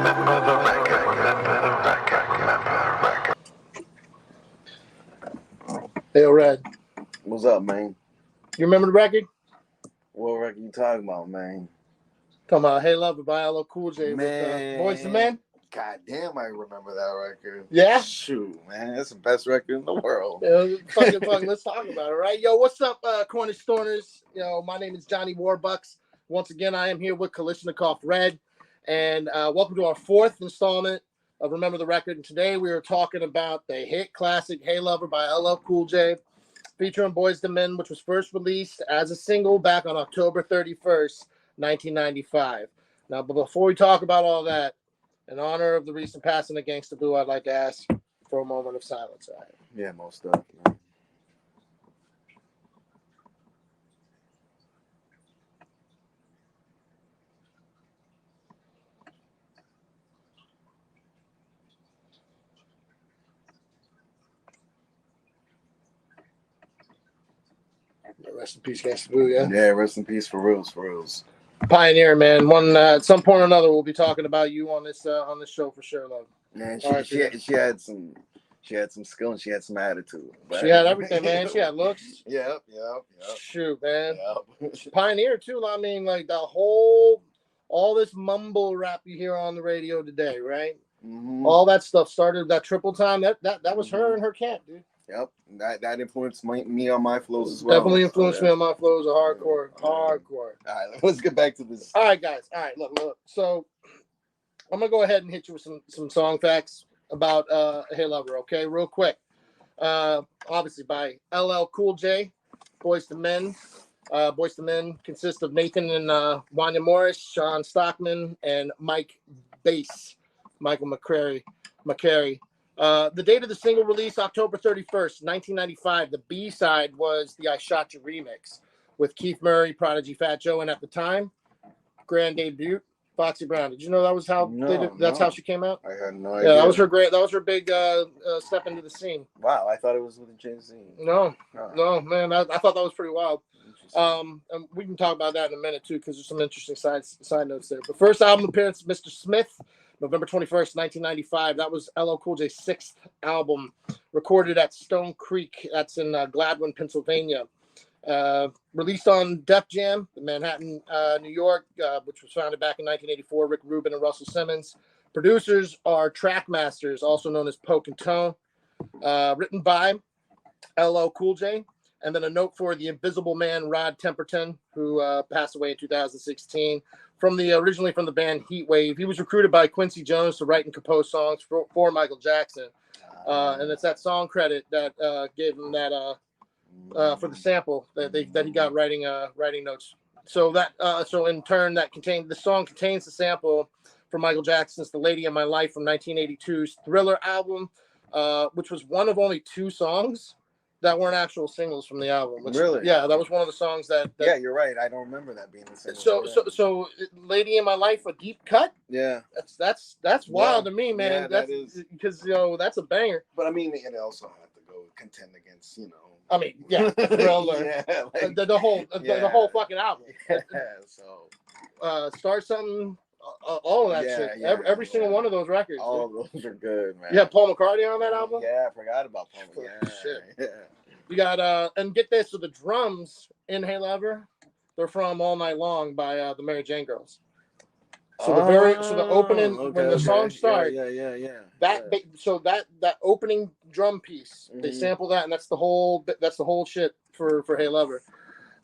Hey, Red. What's up, man? You remember the record? What record you talking about, man? Talking about Hey Lover by LL Cool J with Boyz II Men. God damn, I remember that record. Yeah? Shoot, man. That's the best record in the world. Yeah, fucking, let's talk about it, right? Yo, what's up, Cornish Stormers? Yo, my name is Johnny Warbucks. Once again, I am here with Kalishnikov Red. And welcome to our fourth installment of Remember the Record. And today we are talking about the hit classic Hey Lover by LL Cool J, featuring Boyz II Men, which was first released as a single back on October 31st, 1995. Now, but before we talk about all that, in honor of the recent passing of Gangsta Boo, I'd like to ask for a moment of silence. All right. Yeah, most definitely. Rest in peace, Gangsta Boo, yeah? Yeah, rest in peace for reals. Pioneer, man. One at some point or another, we'll be talking about you on this show for sure, love. Man, she had some skill and she had some attitude. But she had everything, man. She had looks. Yep. Shoot, man. Yep. Pioneer too. I mean, like all this mumble rap you hear on the radio today, right? Mm-hmm. All that stuff started that triple time. That was her and her camp, dude. Yep, that influenced me on my flows as well. Definitely influenced me on my flows. Hardcore. All right, let's get back to this. All right, guys. All right, look. So I'm gonna go ahead and hit you with some song facts about Hey Lover. Okay, real quick. Obviously by LL Cool J, Boyz II Men. Boyz II Men consist of Nathan and Wanya Morris, Sean Stockman, and Mike Bass, Michael McCary. The date of the single release, October 31st, 1995. The B-side was the I Shot You remix with Keith Murray, Prodigy, Fat Joe, and at the time, grand debut, Foxy Brown. Did you know that was how how she came out? I had no idea. Yeah, that was her big step into the scene. Wow, I thought it was with Jay-Z. No, man, I thought that was pretty wild. And we can talk about that in a minute too, because there's some interesting side notes there. But first album appearance, Mr. Smith, November 21st, 1995. That was LL Cool J's sixth album, recorded at Stone Creek. That's in Gladwin, Pennsylvania. Released on Def Jam in Manhattan, New York, which was founded back in 1984. Rick Rubin and Russell Simmons. Producers are Trackmasters, also known as Poke and Tone. Written by LL Cool J. And then a note for the Invisible Man, Rod Temperton, who passed away in 2016. Originally from the band Heatwave. He was recruited by Quincy Jones to write and compose songs for Michael Jackson. And it's that song credit that gave him that for the sample that he got writing notes. So in turn the song contains the sample from Michael Jackson's "The Lady in My Life" from 1982's Thriller album, which was one of only two songs that weren't actual singles from the album. Really? Yeah, that was one of the songs that yeah, you're right. I don't remember that being the single. So "Lady in My Life," a deep cut. Yeah. That's wild to me, man. Yeah, that's because that's a banger. But I mean, it also had to go contend against, I mean, yeah, Thriller, yeah, like, the whole fucking album. Yeah, so Start Something, all of that shit. Every single one of those records. All of those are good, man. You have Paul McCartney on that album? Yeah, I forgot about Paul. Yeah, shit. Yeah. You got and get this, so the drums in Hey Lover, they're from All Night Long by the Mary Jane Girls. So the opening when the song starts, yeah. That opening drum piece, they sample that, and that's the whole shit for Hey Lover.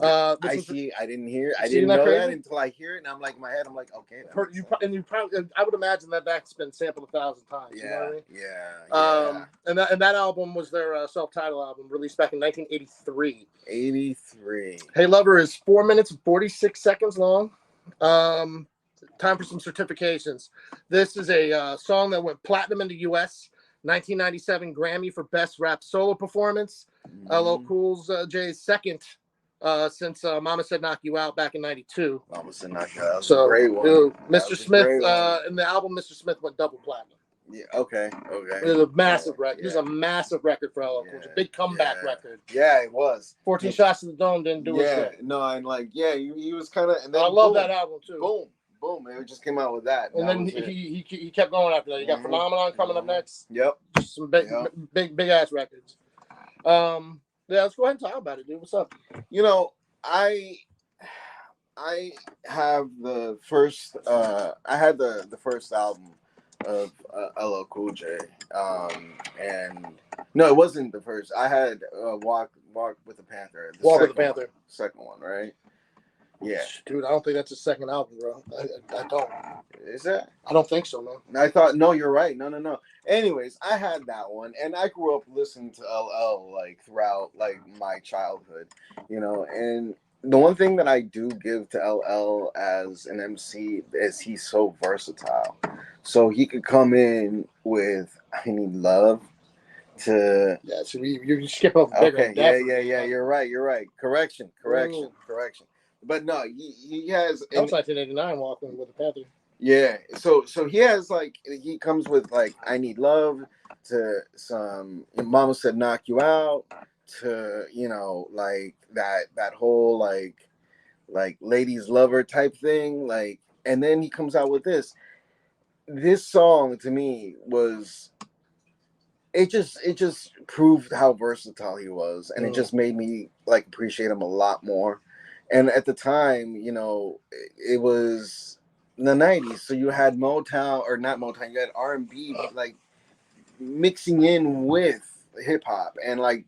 I didn't know that until I hear it, and I'm like, in my head, I'm like, okay. I would imagine that's been sampled 1,000 times. Yeah, you know what I mean? Yeah. And that album was their self-titled album, released back in 1983. 83. Hey Lover is 4 minutes and 46 seconds long. Time for some certifications. This is a song that went platinum in the U.S. 1997 Grammy for Best Rap Solo Performance. LL Cool J's second since Mama Said Knock You Out back in 92. Mama Said Knock You Out. That was a great one. Mr. Smith, in the album, Mr. Smith went double platinum. Yeah, okay. It was a massive record. It was a massive record for LL Cool J. Big comeback record. Yeah, it was. 14 Shots to the Dome didn't do it. Yeah, no, and he was kind of. I love that album too. boom, it just came out with that. And then he kept going after that. You got Phenomenon coming up next. Yep. Just some big ass records. Yeah, let's go ahead and talk about it, dude. What's up? You know, I have the first. I had the first album of LL Cool J. And no, it wasn't the first. I had Walk with the Panther. Walk with the Panther. Second one, right? Yeah. Dude, I don't think that's his second album, bro. I don't. Is that? I don't think so, man. I thought, no, you're right. No. Anyways, I had that one, and I grew up listening to LL like throughout like my childhood, you know. And the one thing that I do give to LL as an MC is he's so versatile. So he could come in with "I Need Love" to so you skip over. Okay, yeah. You're right. Correction. But no, he has. That was 1989. Walking with the Panther. Yeah, so he has like he comes with like "I Need Love" to some "Mama Said Knock You Out" to like that whole like ladies lover type thing, like, and then he comes out with this song. To me was it just proved how versatile he was, and it just made me like appreciate him a lot more. And at the time, it was in the 90s, so you had Motown, or not Motown, you had R&B like mixing in with hip hop. And like,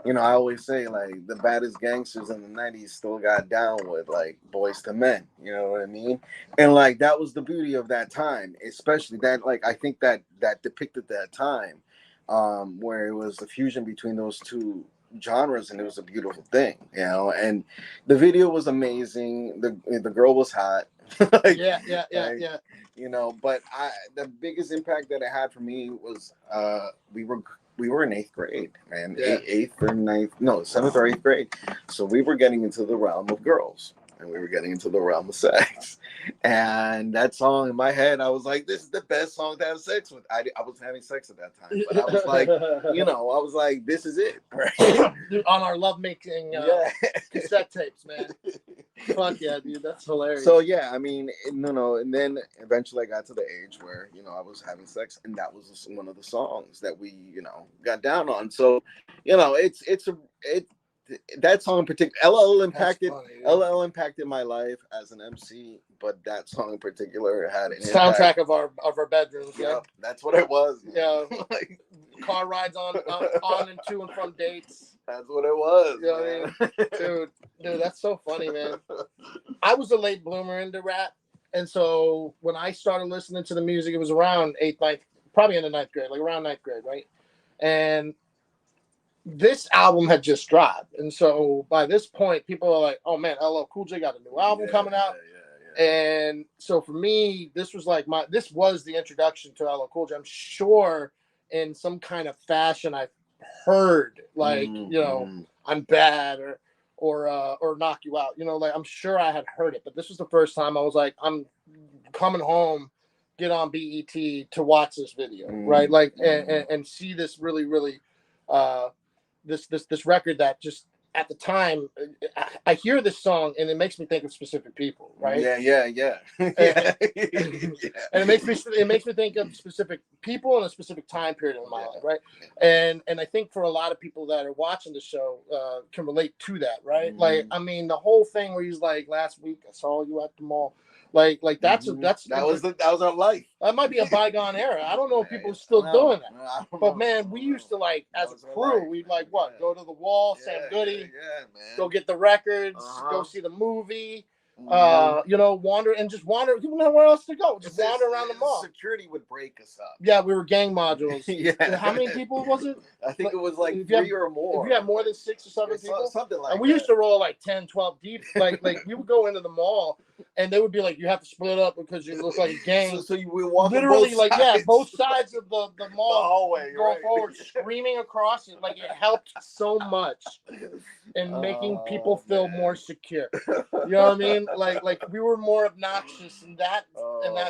I always say like the baddest gangsters in the 90s still got down with like Boyz II Men, you know what I mean? And like that was the beauty of that time, especially that, like, I think that depicted that time, where it was the fusion between those two genres, and it was a beautiful thing, and the video was amazing. The girl was hot. Like, yeah. But the biggest impact that it had for me was we were in eighth grade, man. Seventh or eighth grade. So we were getting into the realm of girls, and we were getting into the realm of sex. And that song in my head, I was like, this is the best song to have sex with. I was having sex at that time, but I was like, I was like, this is it, right? Dude, on our lovemaking cassette tapes, man. Fuck yeah, dude, that's hilarious. So yeah, I mean, and then eventually I got to the age where I was having sex, and that was one of the songs that we got down on. So that song in particular, LL impacted my life as an MC, but that song in particular had an soundtrack of our bedrooms. Yeah, that's what it was. Yeah, like, car rides on and to and from dates. That's what it was. You know what I mean? Dude, that's so funny, man. I was a late bloomer into rap, and so when I started listening to the music, it was around probably in the ninth grade, like around ninth grade, right? And this album had just dropped, and so by this point, people are like, "Oh man, LL Cool J got a new album coming out." Yeah. And so for me, this was the introduction to LL Cool J. I'm sure in some kind of fashion I've heard like I'm bad or knock you out. Like I'm sure I had heard it, but this was the first time I was like, I'm coming home, get on BET to watch this video, right? Like and see this really this record that just at the time I hear this song and it makes me think of specific people, right? Yeah. And it makes me think of specific people in a specific time period of my life, right? And I think for a lot of people that are watching the show can relate to that, right? Like, I mean, the whole thing where he's like, last week I saw you at the mall. Like that was our life. That might be a bygone era. I don't know if people are still doing that. But man, we used to like as a crew, we'd like go to the wall, Sam Goody, go get the records, go see the movie, wander. You don't know where else to go. Just wander around the mall. Security would break us up. Yeah, we were gang modules. Yeah. How many people was it? I think it was like 3 or more. If you had more than 6 or 7 people, something like that. And we used to roll like 10, 12 deep. Like we would go into the mall and they would be like, you have to split up because you look like a gang. So you would walk literally both sides of the mall, the hallway, go forward, screaming across it. Like it helped so much in making people feel more secure. You know what I mean? Like we were more obnoxious in that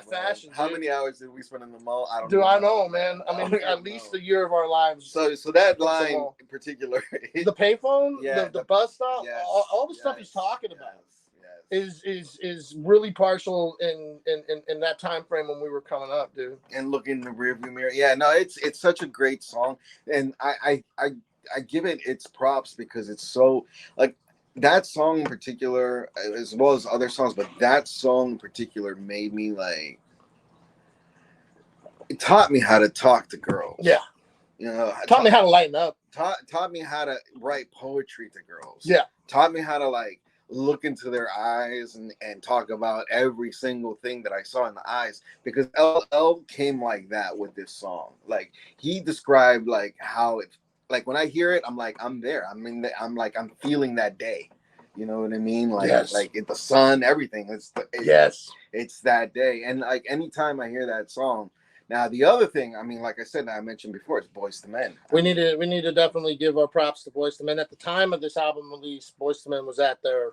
fashion. How many hours did we spend in the mall? I don't know. I know, man. I mean, at least a year of our lives. So that line in particular, the payphone, the bus stop, all the stuff he's talking about. is really partial in that time frame when we were coming up, dude. And look in the rearview mirror. Yeah, no, it's such a great song, and I give it its props because it's so like that song in particular, as well as other songs, but that song in particular made me like it taught me how to talk to girls. Yeah, you know, taught me how to lighten up. Taught me how to write poetry to girls. Yeah, taught me how to like look into their eyes and talk about every single thing that I saw in the eyes, because LL came like that with this song. Like he described like how it, like when I hear it, I'm like, I'm there. I'm feeling that day. You know what I mean? Like, yes. like the sun, everything. It's that day. And like anytime I hear that song. Now the other thing, I mean, like I said, I mentioned before, it's Boyz II Men. We need to definitely give our props to Boyz II Men. At the time of this album release, Boyz II Men was at their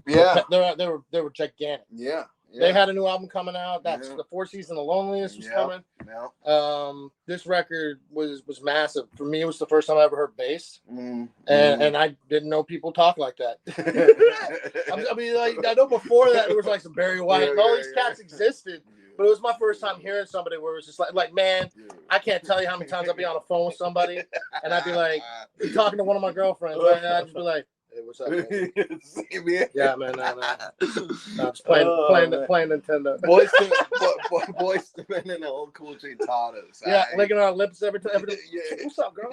they were gigantic. Yeah. They had a new album coming out. That's the Four Seasons of Loneliness was coming. Yeah. This record was massive. For me, it was the first time I ever heard bass. And I didn't know people talk like that. I mean, like I know before that there was like some Barry White and all these cats existed. But it was my first time hearing somebody where it was just like, man, I can't tell you how many times I'd be on the phone with somebody and I'd be like talking to one of my girlfriends, right? And I'd just be like, hey, what's up, man? Yeah, man. No, just playing Nintendo. Boyz II Men and LL Cool J taught us. Yeah, licking our lips every time. Yeah. What's up, girl?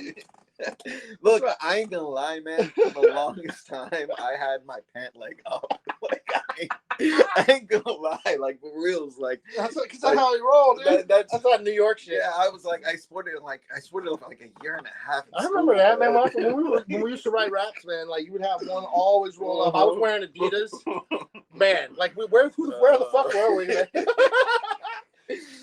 Look, I ain't gonna lie, man. For the longest time, I had my pant leg up. Like I ain't gonna lie, like for reals, like that's how he rolled, dude. That's not New York shit. Yeah, I was like, I sported it like a year and a half. I remember that, man. When we used to write raps, man, like you would have one always roll up. I was wearing Adidas, man. Like where the fuck were we, man?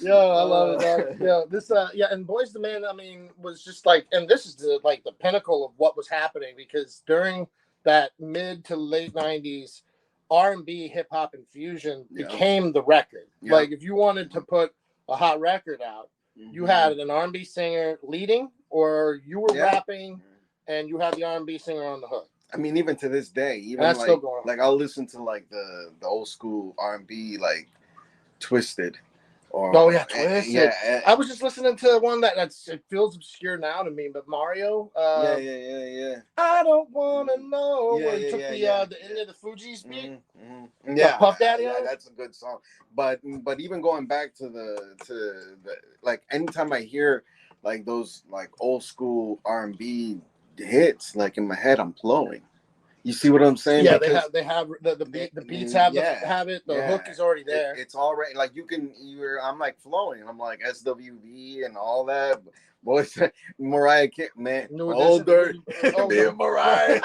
Yo, I love it, dog. Yo, this and Boyz II Men, I mean, was just like, and this is the pinnacle of what was happening, because during that mid to late 90s, R&B, hip hop, and fusion became the record. Yeah. Like if you wanted to put a hot record out, you had an R&B singer leading, or you were rapping, and you had the R&B singer on the hook. I mean, even to this day, even that's still going on. Like I'll listen to like the old school R&B, like Twisted. Twisted. I was just listening to one it feels obscure now to me, but Mario. Yeah. I don't want to know. Where he took the end of the Fugees beat. Yeah, Puff Daddy. Yeah, that's a good song. But even going back to the like, anytime I hear like those like old school R&B hits, like in my head, I'm flowing. You see what I'm saying? Yeah, they have the beats have it. The hook is already there. It's already like I'm like flowing. I'm like SWV and all that. Boys, Mariah, man, older, me and Mariah.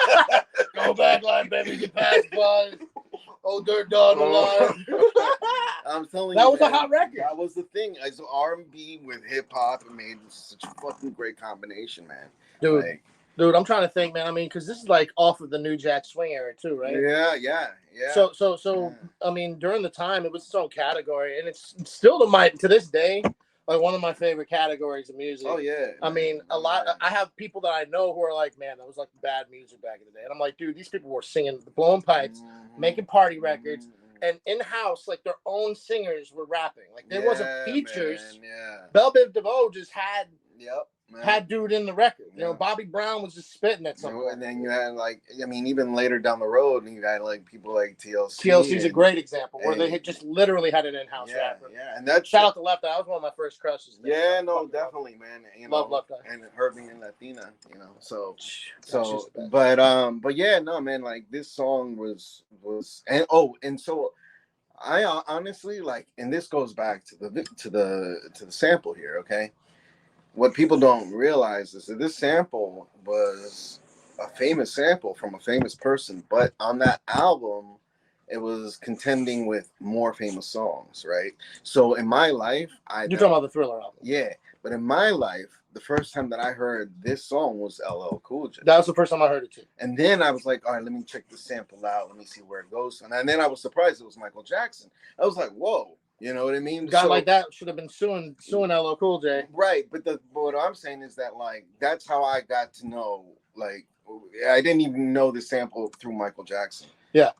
Go back line, baby, get past buzz. Older down the line. I'm telling you, that was a hot record. That was the thing. As R&B with hip hop, it made such a fucking great combination, man. Dude. Dude, I'm trying to think, man. I mean, because this is like off of the New Jack Swing era too, right? Yeah. So, I mean, during the time, it was its own category, and it's still to this day, like one of my favorite categories of music. Oh yeah. I mean, I have people that I know who are like, man, that was like bad music back in the day, and I'm like, dude, these people were singing, blowing pipes, making party records, and in house, like their own singers were rapping. Like there wasn't features. Man, yeah. Belle Biv DeVoe just had. Yep. Man. Had dude in the record. You know, Bobby Brown was just spitting at something. And then you had like, I mean, even later down the road, you had like people like TLC. TLC's a great example where they had just literally had an in-house rapper. Yeah, and that shout out to Left Eye. That was one of my first crushes. Yeah, no, definitely, man. You know, love Left Eye. And her being Latina, you know. So, but yeah, no, man. Like this song was and so I honestly like, and this goes back to the sample here, okay. What people don't realize is that this sample was a famous sample from a famous person, but on that album, it was contending with more famous songs, right? So in my life, you're talking about the Thriller album. Yeah, but in my life, the first time that I heard this song was LL Cool J. That was the first time I heard it too. And then I was like, all right, let me check the sample out. Let me see where it goes. And then I was surprised it was Michael Jackson. I was like, whoa. You know what I mean? A guy like that should have been suing LL Cool J. Right, but what I'm saying is that like that's how I got to know. Like I didn't even know the sample through Michael Jackson. Yeah.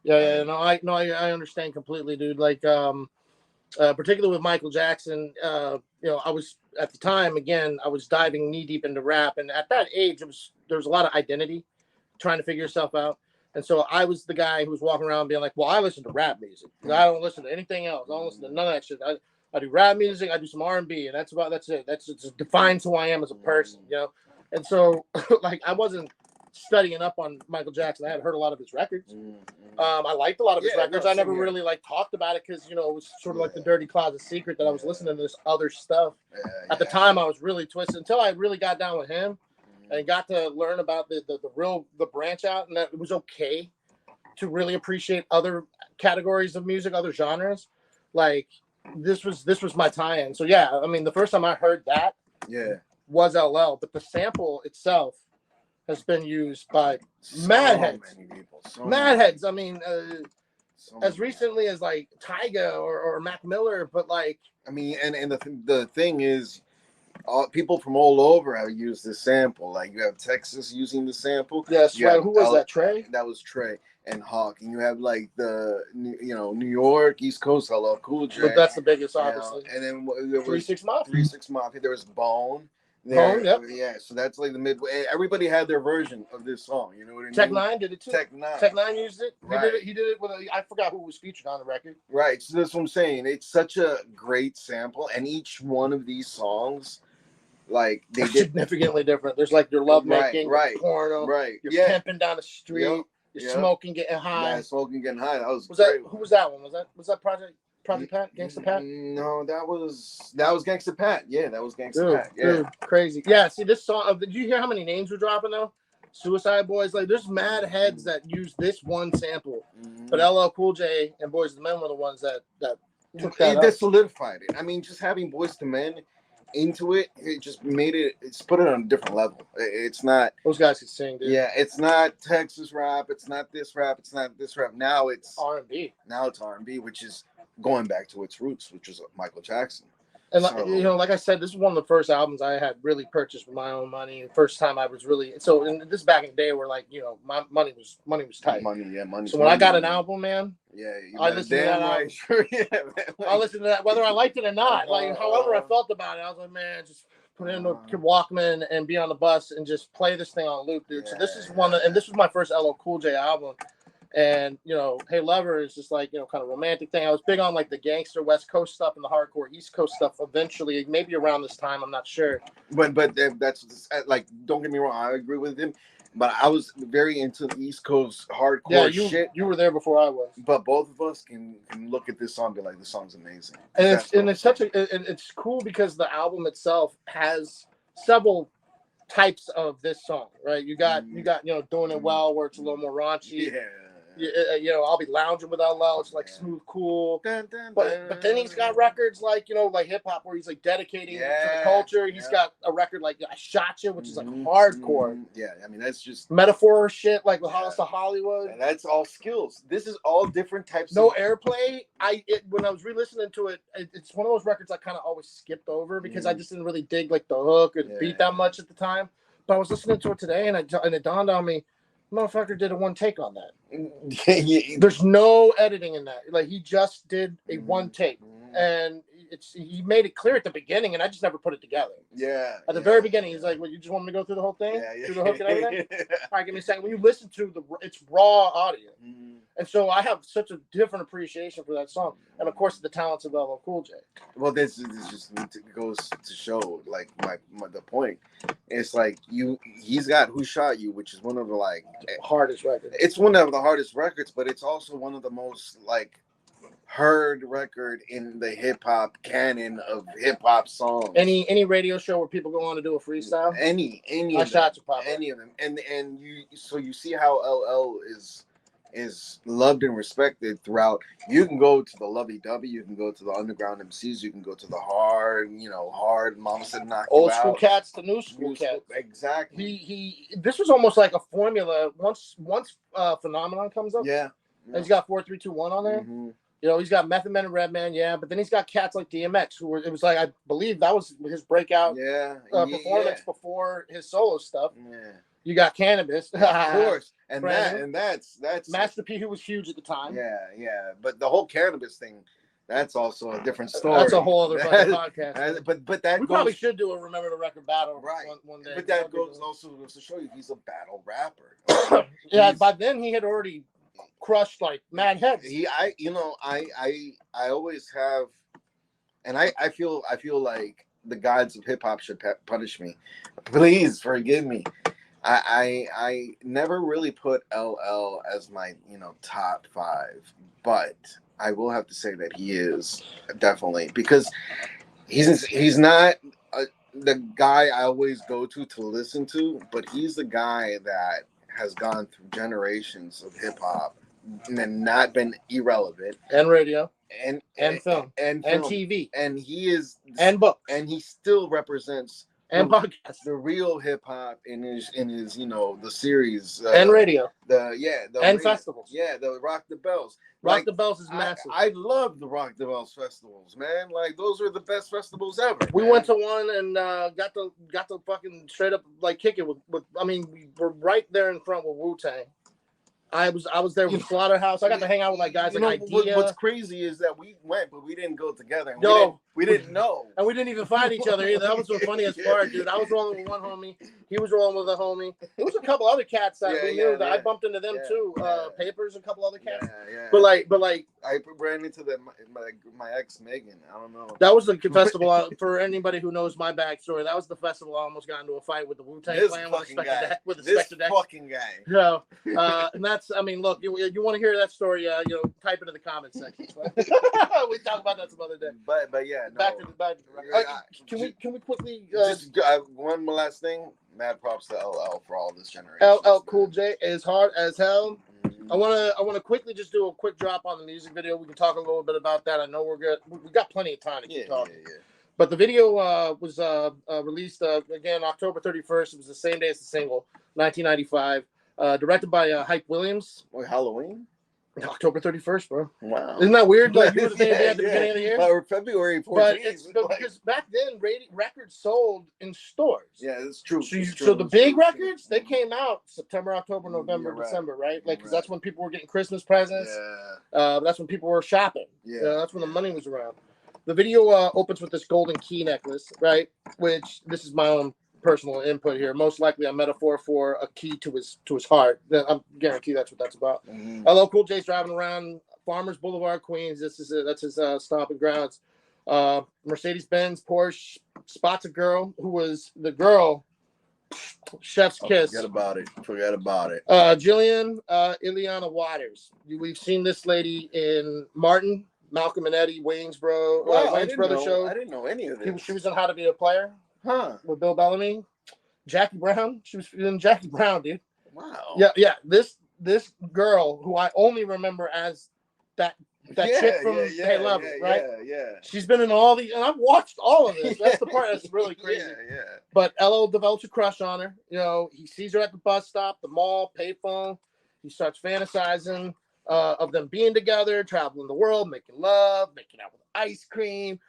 No, I understand completely, dude. Like, particularly with Michael Jackson, I was at the time again, I was diving knee deep into rap, and at that age, there was a lot of identity, trying to figure yourself out. And so I was the guy who was walking around being like, "Well, I listen to rap music. I don't listen to anything else. I don't listen to none of that shit. I do rap music. I do some R&B, and that's it. It defines who I am as a person, you know." And so, like, I wasn't studying up on Michael Jackson. I had heard a lot of his records. I liked a lot of his records. I never really like talked about it because it was sort of like the dirty closet secret that I was listening to this other stuff. At the time, I was really twisted until I really got down with him and got to learn about the branch out, and that it was okay to really appreciate other categories of music, other genres. Like this was my tie-in. So yeah, I mean, the first time I heard that was LL, but the sample itself has been used by mad heads. Mad heads. I mean, as recently as like Tyga or Mac Miller, but like, I mean, and the thing is, people from all over have used this sample. Like you have Texas using the sample. Yes, right. Who was that? Trey. That was Trey and Hawk. And you have like New York, East Coast, LL Cool J. But that's the biggest, obviously. And then there was 3 6 Mafia. 3 6 Mafia. There was Bone. Bone, yep. Yeah, so that's like the midway. Everybody had their version of this song. You know what I mean? Tech Nine did it too. Tech Nine. Tech Nine used it. Right. He did it with I forgot who was featured on the record. Right. So that's what I'm saying. It's such a great sample, and each one of these songs, like they did significantly different. There's like your love making, porno, you're pimping down the street, you're smoking, getting high. Yeah, smoking, getting high. That was great. Who was that one? Was that Project Pat? Gangsta Pat? No, that was Gangsta Pat. Yeah, that was Gangsta Pat. Yeah, dude, crazy. Yeah, see this song. Did you hear how many names were dropping though? Suicide Boys. Like, there's mad heads that use this one sample, but LL Cool J and Boyz II Men were the ones that took that. That solidified it. I mean, just having Boyz II Men into it just made it's put it on a different level. It's not those guys can sing, dude. Yeah, it's not Texas rap, it's not this rap, it's not this rap. Now it's R&B. Now it's R&B, which is going back to its roots, which was Michael Jackson. And like I said, this is one of the first albums I had really purchased with my own money. The first time I was really and this back in the day where my money was tight. Money. So when I got an album, man, I listened to that album. Sure, yeah, man. I listened to that whether I liked it or not. Like however I felt about it, I was like, man, just put it in the Walkman and be on the bus and just play this thing on loop, dude. So this is this was my first LL Cool J album. And Hey Lover is just like kind of romantic thing. I was big on like the gangster West Coast stuff and the hardcore East Coast stuff. Eventually, maybe around this time, I'm not sure. But that's like, don't get me wrong, I agree with him. But I was very into the East Coast hardcore shit. You were there before I was. But both of us can look at this song and be like, this song's amazing. And it's cool because the album itself has several types of this song, right? You got Doing It Well, where it's a little more raunchy. I'll Be Lounging with LL. It's like smooth, cool. But then he's got records like like hip hop where he's like dedicating to the culture. He's got a record like I Shot You, which is like hardcore. Yeah, I mean that's just metaphor shit like with House of Hollywood. And that's all skills. This is all different types. No Airplay. When I was re-listening to it, it's one of those records I kind of always skipped over because I just didn't really dig like the hook or the beat that much at the time. But I was listening to it today and it dawned on me. Motherfucker did a one take on that. There's no editing in that. Like he just did a one take, and he made it clear at the beginning, and I just never put it together. Yeah. At the very beginning, he's like, "Well, you just want me to go through the whole thing, through the hook and everything." All right, give me a second. When you listen to it's raw audio, and so I have such a different appreciation for that song, and of course the talents of LL Cool J. Well, this just goes to show like the point. It's like he's got Who Shot You, which is one of the hardest records. It's one of the hardest records, but it's also one of the most heard record in the hip hop canon of hip hop songs. Any radio show where people go on to do a freestyle? Any I Shot You, Papa. Any of them. And you see how LL is loved and respected throughout. You can go to the Lovey Dovey, you can go to the underground MCs, you can go to the hard Mama Said Knock You Out. Old school cats to new school cats. Exactly. This was almost like a formula. Once Phenomenon comes up, and he's got 4 3 2 1 on there. He's got Method Man and Redman, but then he's got cats like DMX, it was I believe that was his breakout performance before his solo stuff. You got Cannabis, of course, and Brandon. that's Master P, who was huge at the time. yeah. But the whole Cannabis thing, that's also a different story. That's a whole other fucking podcast. But that we probably should do a Remember the Record battle one day. But that goes also to show you he's a battle rapper. Yeah, by then he had already crushed like mad heads. I always have, and I feel like the gods of hip hop should punish me. Please forgive me. I never really put LL as my top 5, but I will have to say that he is definitely, because he's not the guy I always go to listen to, but he's the guy that has gone through generations of hip hop and not been irrelevant, and radio and film and TV, and he is, and books, and he still represents and podcasts, the real hip hop in his the series and radio, and radio. Festivals, the Rock the Bells. Rock the Bells is massive. I love the Rock the Bells festivals, man. Like, those are the best festivals ever. We went to one and got to fucking straight up like kick it with. I mean, we were right there in front with Wu-Tang. I was there with Slaughterhouse. I got to hang out with like guys like Idea. What's crazy is that we went, but we didn't go together. We didn't know. And we didn't even find each other either. That was the funniest part, dude. I was rolling with one homie. He was rolling with a homie. There was a couple other cats that we knew that I bumped into them too. Papers, a couple other cats. Yeah. But like I ran into my ex Megan. I don't know. That was the festival for anybody who knows my backstory. That was the festival I almost got into a fight with the Wu-Tang Clan with the Spectre Deck. Fucking guy. So, and that's, I mean, look, you want to hear that story? Type it in the comments section. We talk about that some other day. But yeah. No. Back to the can we quickly just one last thing? Mad props to LL for all this generation. LL Cool J is hard as hell. Mm-hmm. I wanna quickly just do a quick drop on the music video. We can talk a little bit about that. I know we're good. We got plenty of time to keep talking. Yeah. But the video was released again October 31st. It was the same day as the single, 1995. Directed by Hype Williams. Wait, Halloween? October 31st, bro. Wow. Isn't that weird? Like, you were saying at the beginning of the year? Or February 14th. But because back then, records sold in stores. Yeah, that's true. So the big records, they came out September, October, November, December, right? Like, because that's when people were getting Christmas presents. Yeah. That's when people were shopping. Yeah. That's when the money was around. The video opens with this golden key necklace, right? Which, this is my own personal input here, most likely a metaphor for a key to his heart. I'm guarantee that's what that's about. Mm-hmm. LL Cool J's driving around Farmers Boulevard, Queens. That's his stomping grounds. Mercedes-Benz, Porsche, spots a girl who was the girl chef's kiss. Forget about it. Jillian Ileana Waters. We've seen this lady in Martin, Malcolm and Eddie, Wayne's Brother show. I didn't know any of this. She was in How to Be a Player. Huh? With Bill Bellamy, Jackie Brown. She was in Jackie Brown, dude. Wow. Yeah. This girl who I only remember as that chick from Hey Love, right? Yeah. She's been in all these, and I've watched all of this. That's the part that's really crazy. Yeah. But LL develops a crush on her. He sees her at the bus stop, the mall, payphone. He starts fantasizing of them being together, traveling the world, making love, making out with ice cream.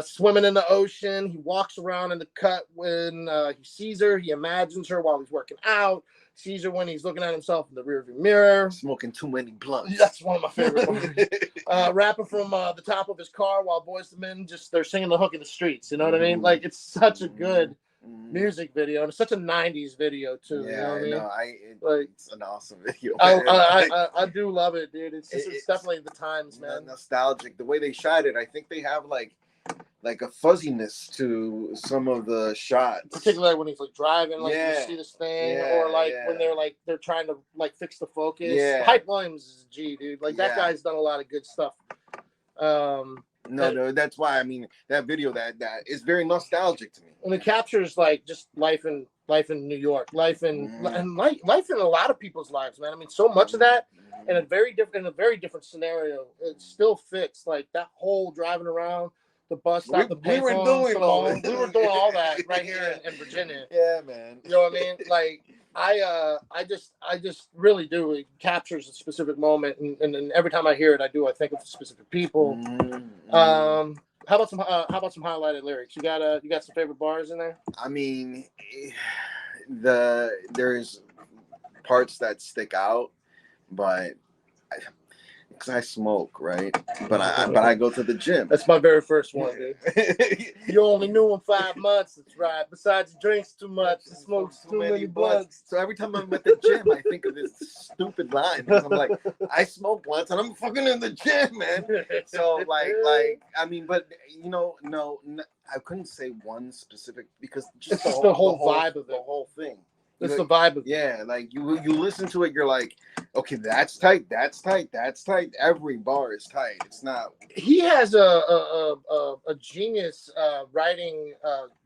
Swimming in the ocean. He walks around in the cut when he sees her. He imagines her while he's working out. Sees her when he's looking at himself in the rearview mirror. Smoking too many blunts. That's one of my favorite ones. Rapping from the top of his car while Boyz II Men they're singing the hook in the streets. You know what I mean? Like, it's such a good music video, and it's such a 90s video too. Yeah, you know what I mean? It's an awesome video. I do love it, dude. It's definitely the times, man. Nostalgic. The way they shot it, I think they have like a fuzziness to some of the shots, particularly when he's like driving, like you see this thing, or like when they're trying to like fix the focus. Yeah, Hype Williams is a G, dude. Like that guy's done a lot of good stuff. No, that's why I mean that video that is very nostalgic to me, and it captures like just life in New York, life in a lot of people's lives, man. I mean, so much of that in a very different scenario, it still fits. Like that whole driving around. The bus stop, we were doing all that right here in Virginia. Yeah, man. You know what I mean? Like I just really do. It captures a specific moment, and every time I hear it, I think of specific people. How about some highlighted lyrics? You got some favorite bars in there? I mean, there's parts that stick out, but because I smoke, right? But I go to the gym. That's my very first one, dude. You only knew him 5 months. That's right. Besides, he drinks too much. He smokes too many blunts. So every time I'm at the gym, I think of this stupid line because I'm like, I smoke blunts and I'm fucking in the gym, man. So like, I mean, but no, I couldn't say one specific because just the whole vibe of it, the whole thing. It's the vibe of it. Yeah, like you listen to it, you're like, okay, that's tight. Every bar is tight. It's not. He has a genius writing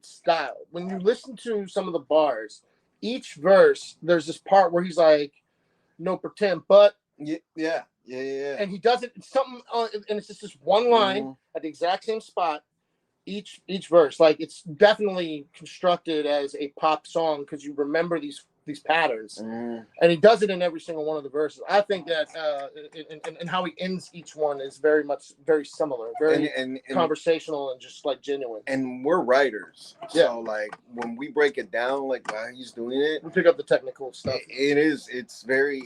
style. When you listen to some of the bars, each verse there's this part where he's like, "No pretend," but yeah. And he does it something, and it's just this one line at the exact same spot. Each verse, like it's definitely constructed as a pop song because you remember these patterns, and he does it in every single one of the verses. I think that and how he ends each one is very similar, very and conversational and just like genuine. And we're writers, so like when we break it down, like why he's doing it, we pick up the technical stuff. It's very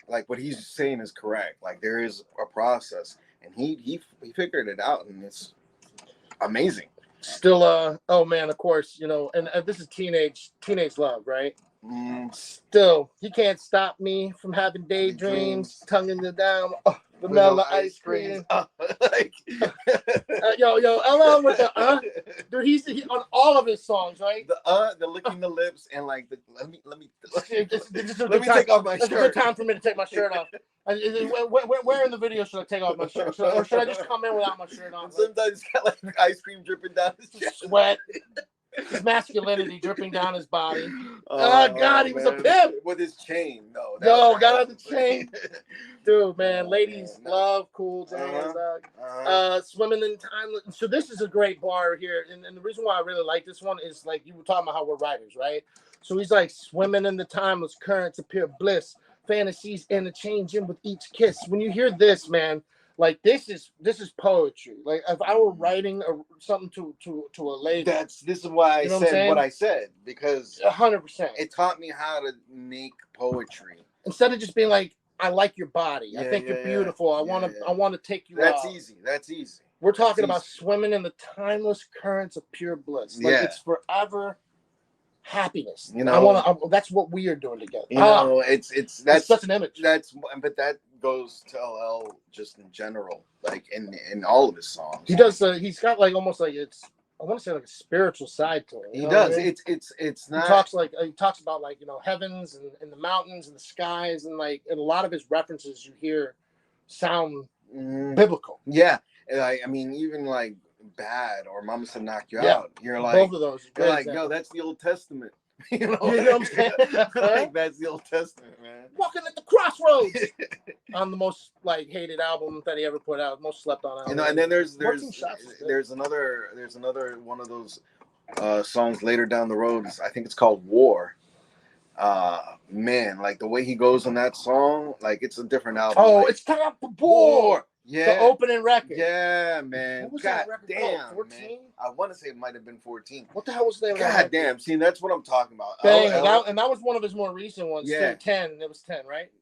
like what he's saying is correct. Like there is a process, and he figured it out, and it's amazing. Still, oh man, of course, and this is teenage love, right? Still, he can't stop me from having daydreams, tonguing the down, vanilla ice cream. Yo, LL with the dude, he's on all of his songs, right? The licking the lips and like the let me take off my shirt. It's a good time for me to take my shirt off. Where in the video should I take off my shirt? Or should I just come in without my shirt on? Sometimes he's got like ice cream dripping down his chest. Sweat. His masculinity dripping down his body. Oh God, he was a pimp with his chain. No, got out the chain, dude. Man, ladies love Cool Jams. Swimming in time. So this is a great bar here, and the reason why I really like this one is like you were talking about how we're writers, right? So he's like swimming in the timeless currents of pure bliss, fantasies interchanging with each kiss. When you hear this, man. Like this is poetry. Like if I were writing something to a lady, this is why I said what I said because 100%. It taught me how to make poetry instead of just being like, I like your body. I think you're beautiful. I want to take you out. That's easy. We're talking about swimming in the timeless currents of pure bliss. Like it's forever happiness. That's what we are doing together. It's such an image. But that goes to LL just in general, like in all of his songs. He does. He's got like almost like I want to say like a spiritual side to it. He does. I mean? It's not. He talks about like heavens and the mountains and the skies and like in a lot of his references you hear sound biblical. Yeah, I mean even like Bad or Mama Said Knock You Out. You're like both of those. You're like yo, that's the Old Testament. You know what I'm saying? Like that's the Old Testament, man. Walking at the crossroads on the most like hated album that he ever put out, most slept on album. And then there's another one of those songs later down the road. I think it's called War. Man, like the way he goes on that song, like it's a different album. Oh, like, it's time for War. Yeah, the opening record. Yeah, man. What was God that record damn, called? 14? Man. I want to say it might have been 14. What the hell was the name? God damn. See, that's what I'm talking about. Dang, and that was one of his more recent ones. Yeah, 10. It was 10, right?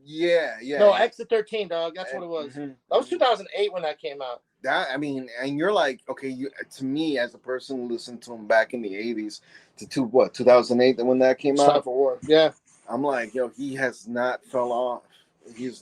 Yeah. No, Exit 13, dog. That's what it was. Mm-hmm. That was 2008 when that came out. That I mean, and you're like, okay, to me as a person who listened to him back in the 80s to 2008 when that came out. Time for War. Yeah. I'm like, yo, he has not fell off. He's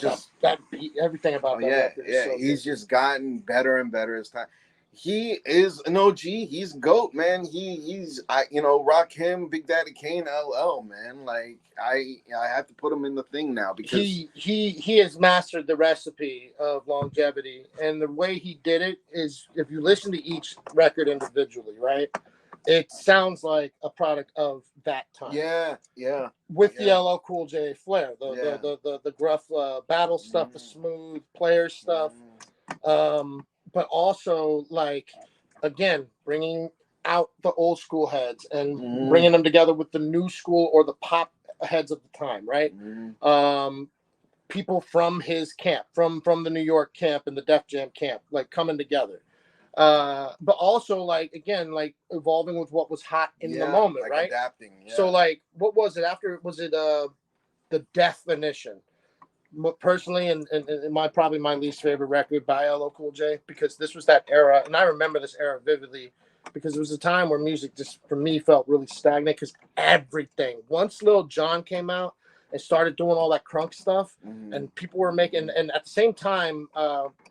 just that beat everything about that. Yeah. So he's just gotten better and better as time. He is an OG. He's GOAT, man. He's Rakim, Big Daddy Kane, LL, man. Like I have to put him in the thing now because he has mastered the recipe of longevity, and the way he did it is if you listen to each record individually, right? It sounds like a product of that time. Yeah. With the LL Cool J flair, the gruff battle stuff, the smooth player stuff, but also like again bringing out the old school heads and bringing them together with the new school or the pop heads of the time, right? People from his camp, from the New York camp and the Def Jam camp, like coming together. But also like again, like evolving with what was hot in the moment, like right? adapting. Yeah. So like, what was it after? Was it the Definition? Personally, and my probably my least favorite record by LL Cool J, because this was that era, and I remember this era vividly because it was a time where music just for me felt really stagnant because everything. Once Lil Jon came out and started doing all that crunk stuff, and people were making, and at the same time,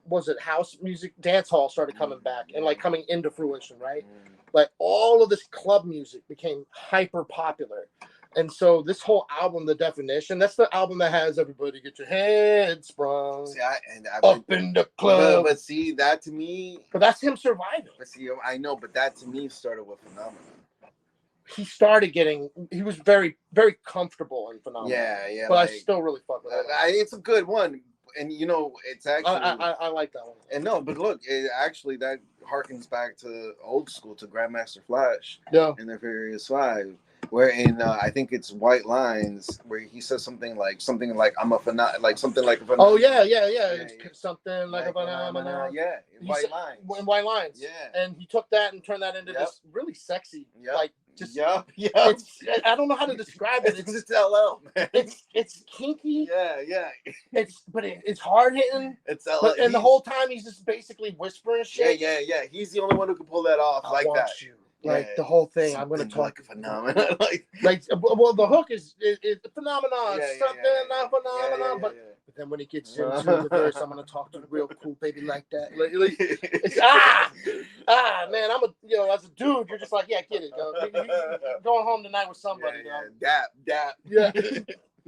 was it house music, dance hall started coming back and like coming into fruition, right? Like all of this club music became hyper popular. And so this whole album, The Definition, that's the album that has everybody get your head sprung See, up in the club. But see, that to me. But that's him surviving. But see, I know, but that to me started with Phenomenon. He was very, very comfortable in Phenomenon. Yeah. But like, I still really fuck with it. It's a good one. And you know, it's actually I like that one. And no, but look, actually that harkens back to old school, to Grandmaster Flash. Yeah. And the Furious Five. Where in I think it's White Lines, where he says something like I'm a phenomenon, like something like a phenomenon. Oh yeah. It's something like a phenomenon. Yeah, in White Lines. In White Lines. Yeah. And he took that and turned that into this really sexy, like just. Yeah. I don't know how to describe it. It's LL, man. It's kinky. Yeah. It's hard hitting. It's LL. And the whole time he's just basically whispering shit. Yeah. He's the only one who can pull that off like that. Like the whole thing, I'm gonna talk like a phenomenon. well, the hook is phenomenon, not phenomenon. But then when he gets into the verse, I'm gonna talk to the real cool baby like that. It's man, as a dude, you're just like, yeah, get it, yo. You're going home tonight with somebody, Dap. Yeah.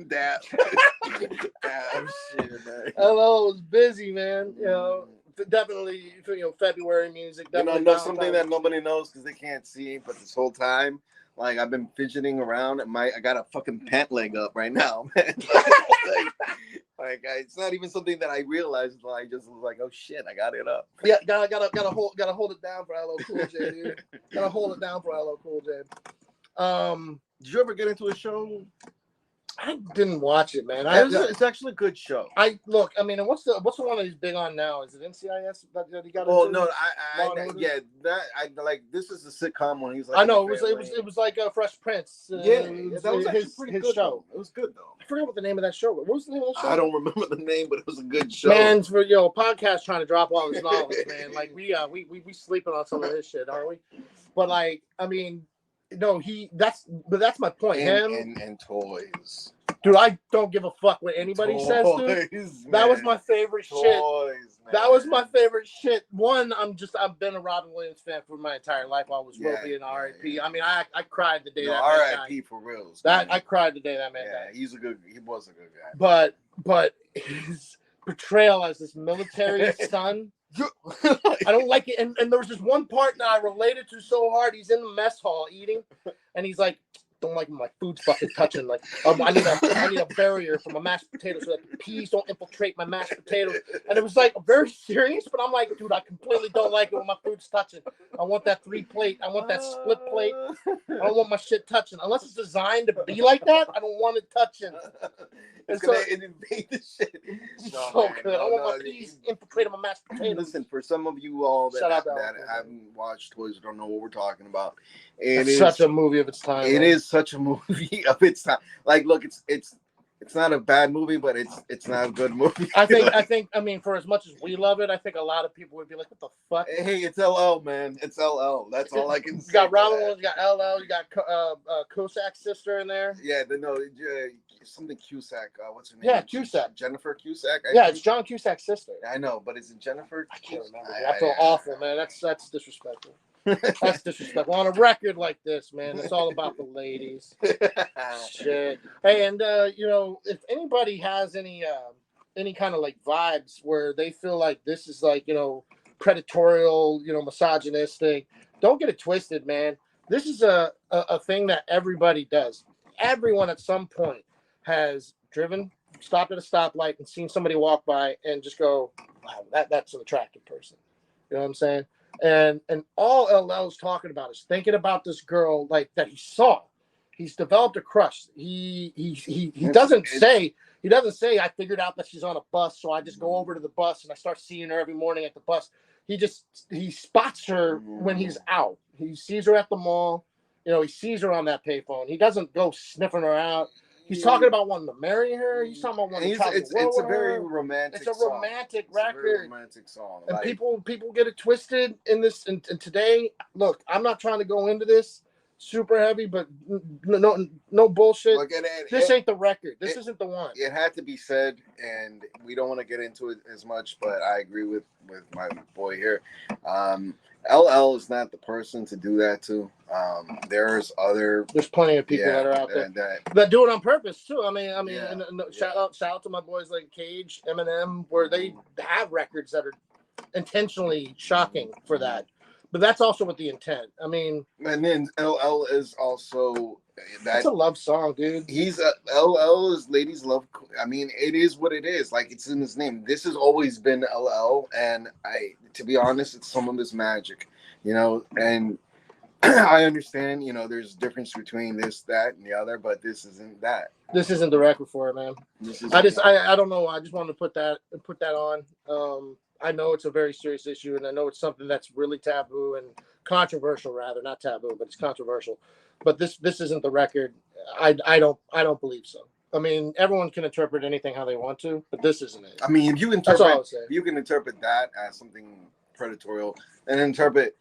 Dap. Shit, man. LL was busy, man. You know. Definitely, February music. Definitely something that nobody knows because they can't see. But this whole time, like I've been fidgeting around. I got a fucking pant leg up right now, man. It's not even something that I realized. I just was like, oh shit, I got it up. Yeah, gotta hold it down for LL Cool J, dude. Gotta hold it down for LL Cool J. Did you ever get into a show? I didn't watch it, man. It's actually a good show. And what's the one that he's big on now? Is it NCIS that he got? Oh no, this is a sitcom when he's like. I know it was like Fresh Prince. That was his good show. It was good though. I forgot what the name of that show was. What was the name of that show? I don't remember the name, but it was a good show. Man, for a podcast trying to drop all this knowledge, man. Like we sleeping on some of this shit, aren't we? But like, I mean. No, that's my point. And toys. Dude, I don't give a fuck what anybody says, dude. Man. That was my favorite shit. Man. That was my favorite shit. One, I've been a Robin Williams fan for my entire life. I was Roby and R.I.P. Yeah. I mean, I cried the day that R.I.P. for real. I cried the day that man died. He was a good guy. But his portrayal as this military son. I don't like it. And there was this one part that I related to so hard. He's in the mess hall eating, and he's like, don't like my food's fucking touching. Like, I need a barrier for my mashed potatoes so that the peas don't infiltrate my mashed potatoes. And it was like very serious, but I'm like, dude, I completely don't like it when my food's touching. I want that 3-plate. I want that split plate. I don't want my shit touching. Unless it's designed to be like that, I don't want it touching. It's gonna invade the shit. It's so good. I want my peas infiltrating my mashed potatoes. Listen, for some of you all that haven't watched Toys or don't know what we're talking about, it's such a movie of its time. It is such a movie of its time. Like, look, it's not a bad movie, but it's not a good movie. I think for as much as we love it, I think a lot of people would be like, what the fuck? Hey, it's LL, man. It's LL. That's all I can say. You got Robin Williams, you got LL, you got Cusack's sister in there. Yeah, something Cusack. What's her name? Yeah, Cusack. Jennifer Cusack. It's John Cusack's sister. I know, but is it Jennifer? I can't remember. I feel awful, man. That's disrespectful. That's disrespectful. On a record like this, man, it's all about the ladies. Shit. Hey, and if anybody has any kind of like vibes where they feel like this is like, predatorial, misogynistic, don't get it twisted, man. This is a thing that everybody does. Everyone at some point has stopped at a stoplight and seen somebody walk by and just go, wow, that's an attractive person. You know what I'm saying? And all LL's talking about is thinking about this girl like that he saw. He's developed a crush. He doesn't say I figured out that she's on a bus, so I just go over to the bus and I start seeing her every morning at the bus. he spots her when he's out. He sees her at the mall. You know, he sees her on that payphone. He doesn't go sniffing her out. He's talking about wanting to marry her. He's talking about wanting to travel the world It's a with very her. romantic It's a song. romantic It's a very record. romantic song. And Like, people get it twisted in this. And today, look, I'm not trying to go into this super heavy, but no bullshit. look, This ain't the record. This isn't the one. It had to be said, and we don't want to get into it as much, but I agree with my boy here. LL is not the person to do that to. There's plenty of people that are out there that do it on purpose too. I mean, Yeah. and shout out to my boys like Cage, Eminem, where they have records that are intentionally shocking for that. But that's also with the intent. I mean, and then LL is also that's a love song, dude. He's LL is ladies love. I mean, it is what it is. Like, it's in his name. This has always been LL, and to be honest, it's some of his magic, you know. And I understand, you know, there's a difference between this, that, and the other, but this isn't that. This isn't the record for it, man. I don't know. I just wanted to put that on. I know it's a very serious issue, and I know it's something that's really taboo and controversial, rather not taboo, but it's controversial. But this isn't the record. I don't believe so. I mean, everyone can interpret anything how they want to, but this isn't it. I mean, if you can interpret that as something predatorial, and interpret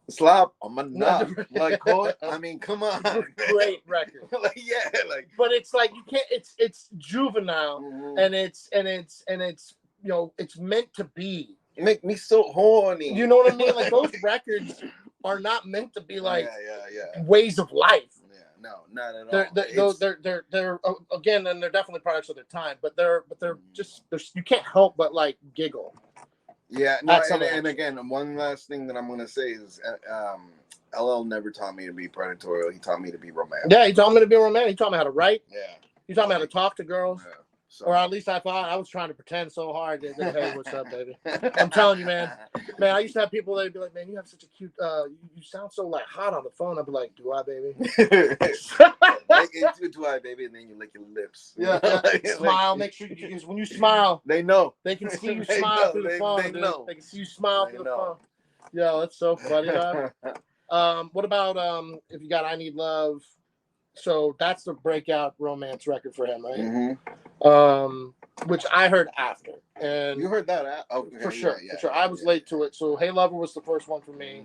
slap on my nut, like, I mean, come on. Great record. But it's like you can't. It's juvenile, and it's you know, it's meant to be. Make me so horny. You know what I mean? Like, those records are not meant to be like ways of life. Yeah, no, not at all. They're again, and they're definitely products of their time, but they're just you can't help but like giggle. Yeah, no, and again, one last thing that I'm gonna say is, LL never taught me to be predatorial. He taught me to be romantic. Yeah, he taught me to be romantic. He taught me how to write. Yeah, he taught me how to talk to girls. Yeah. So. Or at least I thought. I was trying to pretend so hard that, hey, what's up, baby? I'm telling you, man. Man, I used to have people that'd be like, man, you have such a cute, you sound so like hot on the phone. I'd be like, do I, baby? Do I, baby? And then you lick your lips. Yeah. Smile. Make sure because when you smile, they know. They can see you smile through the phone. They know. They can see you smile through the phone. Yeah, that's so funny, man. What about if you got I Need Love? So that's the breakout romance record for him, right? Mm-hmm. Which I heard after, and you heard that for sure. I was late to it, so Hey Lover was the first one for me.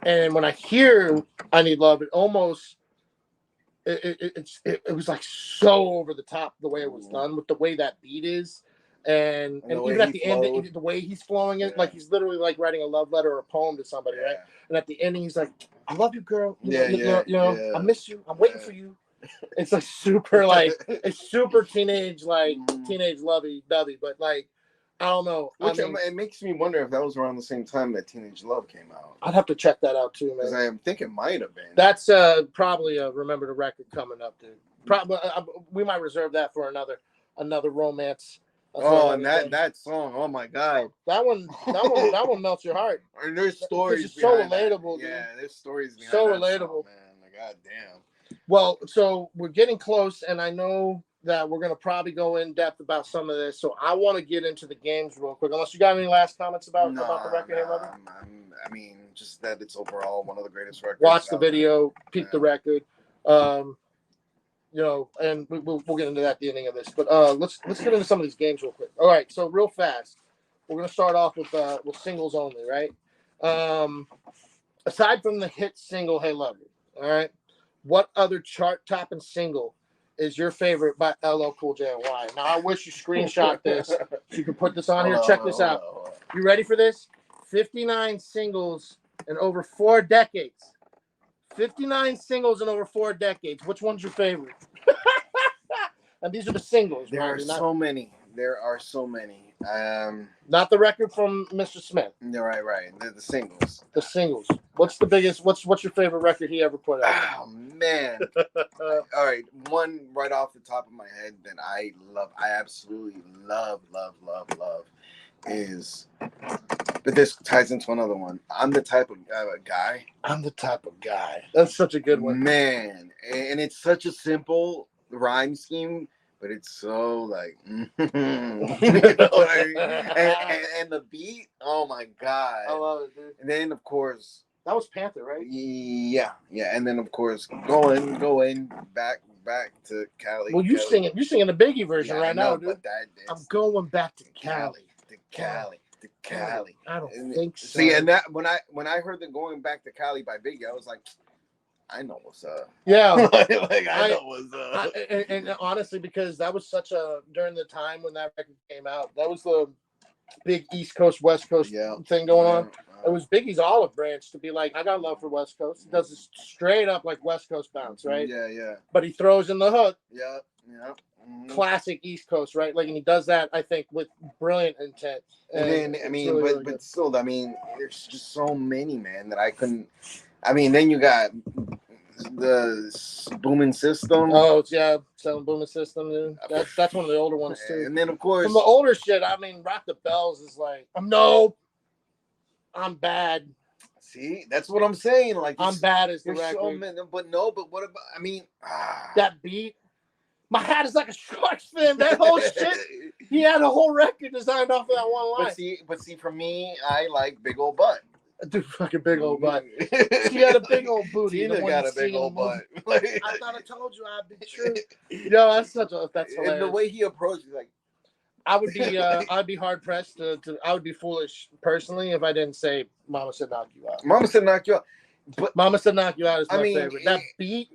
And when I hear I Need Love, it almost it was like so over the top the way it was done with the way that beat is, and even at the end, the way he's flowing it, like he's literally like writing a love letter or a poem to somebody, right? And at the ending, he's like, "I love you, girl. You know, I miss you. I'm waiting for you." It's like super, like it's super teenage, like teenage lovey-dovey, but like I don't know. It makes me wonder if that was around the same time that Teenage Love came out. I'd have to check that out too, man. I think it might have been. That's probably a Remember the Record coming up, dude. Probably we might reserve that for another romance. And that song, oh my god, that one melts your heart. And there's stories. It's so relatable, dude. Yeah, there's stories behind so that relatable, song, man. God damn. Well, so we're getting close, and I know that we're gonna probably go in depth about some of this. So I want to get into the games real quick. Unless you got any last comments about the record, Hey Lover? I mean, just that it's overall one of the greatest records. Watch the video, peep the record. You know, and we'll get into that at the ending of this. But let's get into some of these games real quick. All right, so real fast, we're gonna start off with singles only, right? Aside from the hit single "Hey Lover," all right, what other chart-topping single is your favorite by LL Cool J and why? Now I wish you screenshot this so you can put this on here. Check this out. You ready for this? 59 singles in over 4 decades. 59 singles in over 4 decades. Which one's your favorite? And these are the singles. There are so many. Not the record from Mr. Smith. Right. They're the singles. The singles. What's the biggest? What's your favorite record he ever put out? Oh man! All right, one right off the top of my head that I love, I absolutely love is, but this ties into another one. I'm the type of guy. I'm the type of guy. That's such a good one, man. And it's such a simple rhyme scheme, but it's so like, you know what I mean? And the beat, oh my god! I love it, dude. And then of course that was Panther, right? Yeah, and then of course going back to Cali. Well, you're singing the Biggie version right now, dude. But I'm going back to Cali. To Cali. I don't think so. See, and that when I heard the Going Back to Cali by Biggie, I was like, I know what's up. Yeah, I know what's up. And honestly, because that was such a during the time when that record came out, that was the big East Coast West Coast thing going on. It was Biggie's olive branch to be like, I got love for West Coast. He does this straight up like West Coast bounce, right? Yeah. But he throws in the hook. Yeah. Classic East Coast, right? Like, and he does that, I think, with brilliant intent. And then, I mean, really, but still, I mean, there's just so many, man, that I couldn't. I mean, then you got the Booming System. Oh, yeah, Booming System. Dude. That's one of the older ones too. And then, of course, from the older shit, I mean, Rock the Bells is like, I'm bad. See, that's what I'm saying. Like, I'm bad as the record. So many, but what about? I mean, that beat. My hat is like a shark's fin. That whole shit. He had a whole record designed off of that one line. But see, for me, I like Big Old Butt. Dude, fucking big old butt. She had a big old booty. Tina got a big old butt. I thought I told you I'd be true. Yo, that's hilarious. And the way he approached it, like, I'd be hard pressed I would be foolish personally if I didn't say Mama Said Knock You Out. Mama Said Knock You Out. But Mama Said Knock You Out is my favorite. That beat.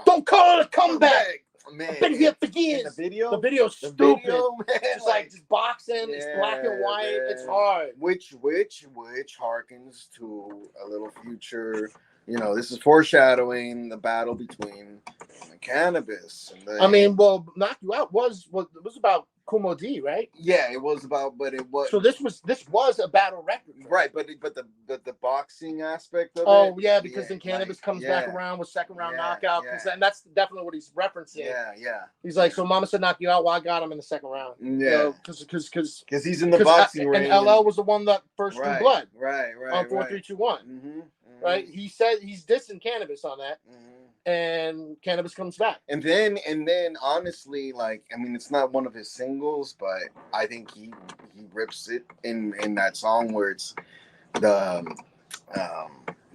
Don't call it a comeback. Man, the video's stupid. It's like just boxing. It's black and white. Man. It's hard. Which harkens to a little future. You know, this is foreshadowing the battle between Cannabis. And I mean, well, Knock You Out was about Kumo D, right? Yeah, it was about, but it was. So this was a battle record, right? But the boxing aspect of it. Oh yeah, because then Cannabis comes back around with second round knockout, and that's definitely what he's referencing. Yeah. He's like, so Mama Said Knock You Out. Well, I got him in the second round. Yeah, because he's in the boxing ring, and LL was the one that first drew blood. Right. On 4, 3, 2, 1. Right. He said he's dissing Cannabis on that. And Cannabis comes back. And then honestly, like, I mean, it's not one of his singles, but I think he rips it in that song where it's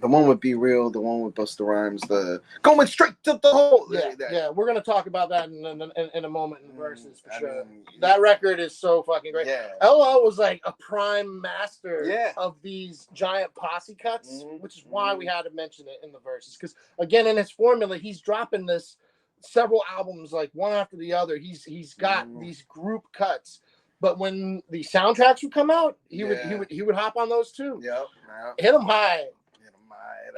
the one with Be Real, the one with Busta Rhymes, the going straight to the hole. Yeah, we're gonna talk about that in a moment in verses for sure. That record is so fucking great. Yeah. LL was like a prime master of these giant posse cuts, which is why we had to mention it in the verses. Because again, in his formula, he's dropping this several albums like one after the other. He's got these group cuts. But when the soundtracks would come out, he would hop on those too. Yep. Hit 'em high.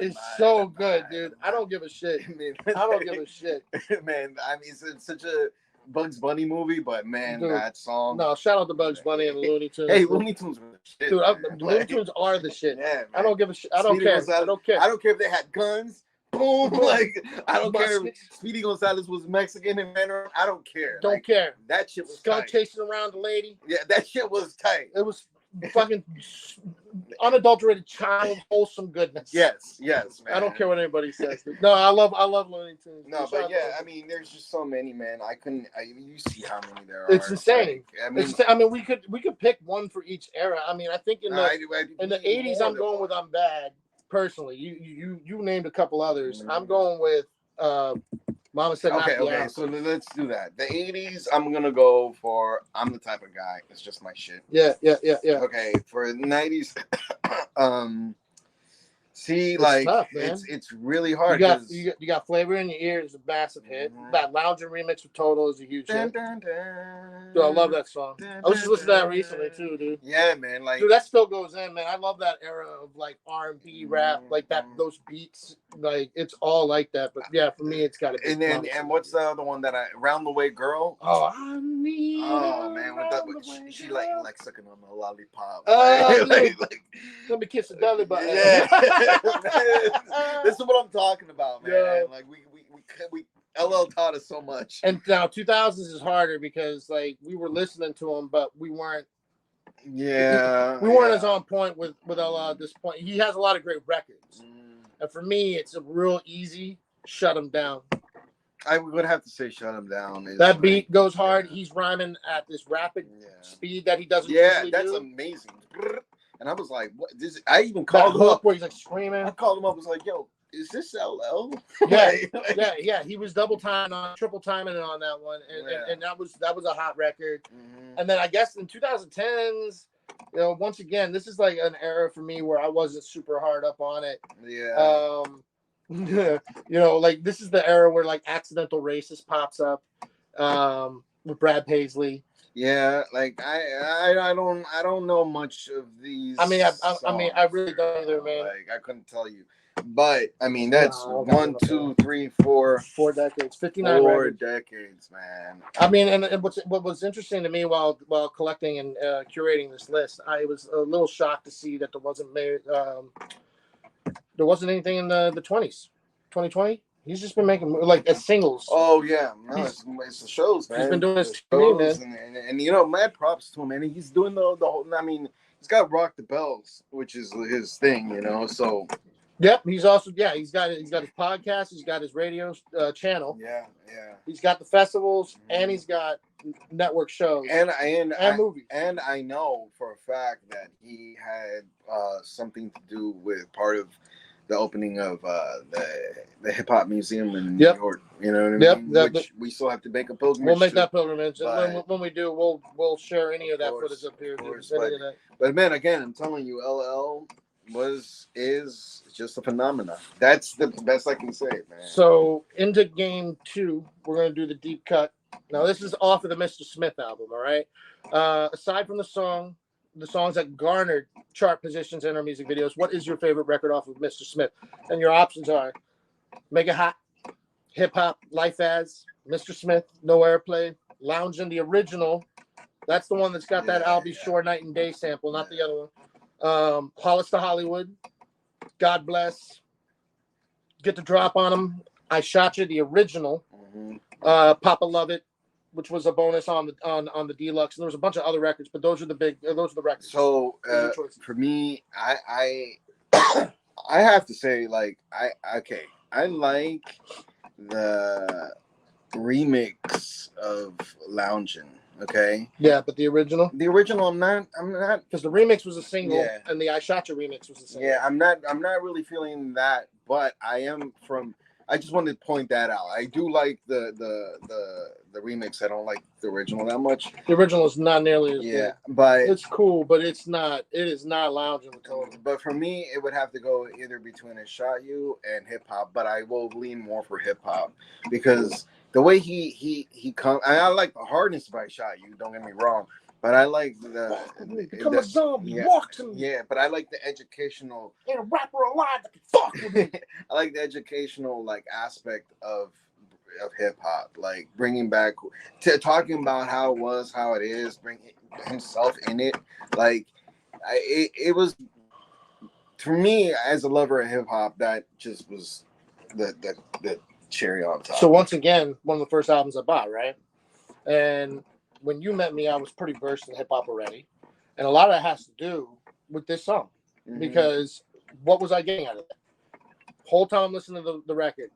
It's so good, dude. I don't give a shit. I don't give a shit. Man, I mean, it's such a Bugs Bunny movie, but man, dude, that song. No, shout out to Bugs Bunny and Looney Tunes. Hey, Looney Tunes were the shit. Dude, Looney Tunes are the shit. Yeah, I don't give a shit. I don't care. I don't care. I don't care if they had guns. Boom! Like, I don't care if Speedy Gonzalez was Mexican and Mandarin. I don't care. Don't care. That shit was Skunk tight. Chasing around the lady. Yeah, that shit was tight. It was fucking unadulterated child wholesome goodness. Yes, man. I don't care what anybody says. No, I love Looney Tunes. No, but yeah, I mean, there's just so many, man. You see how many there are. It's insane. Like, I mean, we could pick one for each era. I mean, I think in the 80s, I'm going with I'm Bad. Personally, you named a couple others. I'm going with Mama Said Knock You Out. So let's do that. The 80s, I'm gonna go for I'm the Type of Guy. It's just my shit. Yeah. Okay, for the 90s, see, it's like tough, it's really hard. You got Flavor in Your Ear is a massive hit. That Lounger remix with Toto is a huge hit. Dude, I love that song. I was just listening to that recently too, dude. Yeah, man. Like, dude, that still goes in, man. I love that era of like R&B rap, like that. Those beats, like it's all like that. But yeah, for me, it's got to be. And what's the other one that Round the Way Girl? Oh, I mean. Oh man, she like sucking on the lollipop. Like, let me kiss the belly button. Yeah. This is what I'm talking about, man. Yeah. Like we LL taught us so much. And now 2000s is harder because like we were listening to him, but we weren't. Yeah. We weren't as on point with LL at this point. He has a lot of great records, and for me, it's a real easy shut him down. I would have to say "Shut 'Em Down." Is That beat like, goes hard. yeah. He's rhyming at this rapid Yeah. speed that he doesn't Yeah, usually that's do. amazing. And I was like, "What?" This I even That called him hook up. where he's like I screaming. called him up. I was like, "Yo, is this LL?" Yeah, Like, yeah. He was double timing on, triple timing it on that one, and that was a hot record. mhm. And then I guess in 2010s, once again, this is like an era for me where I wasn't super hard up on it. Yeah. Like this is the era where like Accidental Racist pops up with Brad Paisley. Yeah, like I don't know much of these. I mean, I songs, really don't either, man. Like I couldn't tell you, but I mean that's No, 1, 2, 3, 4, 4 decades, 59 4 records. decades, man. I mean, and what was interesting to me while collecting and curating this list, I was a little shocked to see that there wasn't anything in the 20s, 2020. He's just been making like as singles. Oh yeah, no, it's the shows, man. He's been doing this The to me, shows, man. and mad props to him, man. He's doing the whole. I mean, he's got Rock the Bells, which is his thing, So Yep, he's also he's got his podcast, he's got his radio channel, yeah. he's got the festivals, and he's got network shows And movies. And I know for a fact that he had something to do with part of the opening of the hip hop museum in New York. You know what I mean? Which we still have to make a pilgrimage. We'll make that pilgrimage, but, and when we do, we'll share any of that footage up here. But man, again, I'm telling you, LL is just a phenomenon. That's the best I can say, man. So into game 2, we're gonna do the deep cut. Now this is off of the Mr. Smith album, all right. Aside from the songs that garnered chart positions in our music videos, what is your favorite record off of Mr. Smith? And your options are Mega Hot, Hip Hop, Life As, Mr. Smith, No Airplay, Loungin', the original. That's the one that's got that I'll Be Sure Night and Day sample, not the other one. Hollis to Hollywood, God Bless, Get the Drop on Him, I Shot You, the original. Papa Love It, which was a bonus on the deluxe, and there was a bunch of other records, but those are the records. So for me, I have to say, like, I like the remix of Loungin'. Okay. Yeah, but the original, I'm not because the remix was a single, yeah. And the I Shot You remix was a single. Yeah, I'm not really feeling that, but I just wanted to point that out. I do like the remix. I don't like the original that much. The original is not nearly as good. But it's cool, but it is not lounging with Tony. But for me, it would have to go either between I Shot You and hip hop. But I will lean more for hip hop because the way he comes. I like the hardness of I Shot You. Don't get me wrong. But I like become a zombie, walk to me. Yeah, but I like the educational. Ain't a rapper alive that can fuck with me. I like the educational aspect of hip hop, like bringing back talking about how it was, how it is, bring himself in it. Like it was for me as a lover of hip hop, that just was the cherry on top. So once again, one of the first albums I bought, right? And when you met me, I was pretty versed in hip hop already, and a lot of that has to do with this song, because what was I getting out of it? Whole time I'm listening to the record,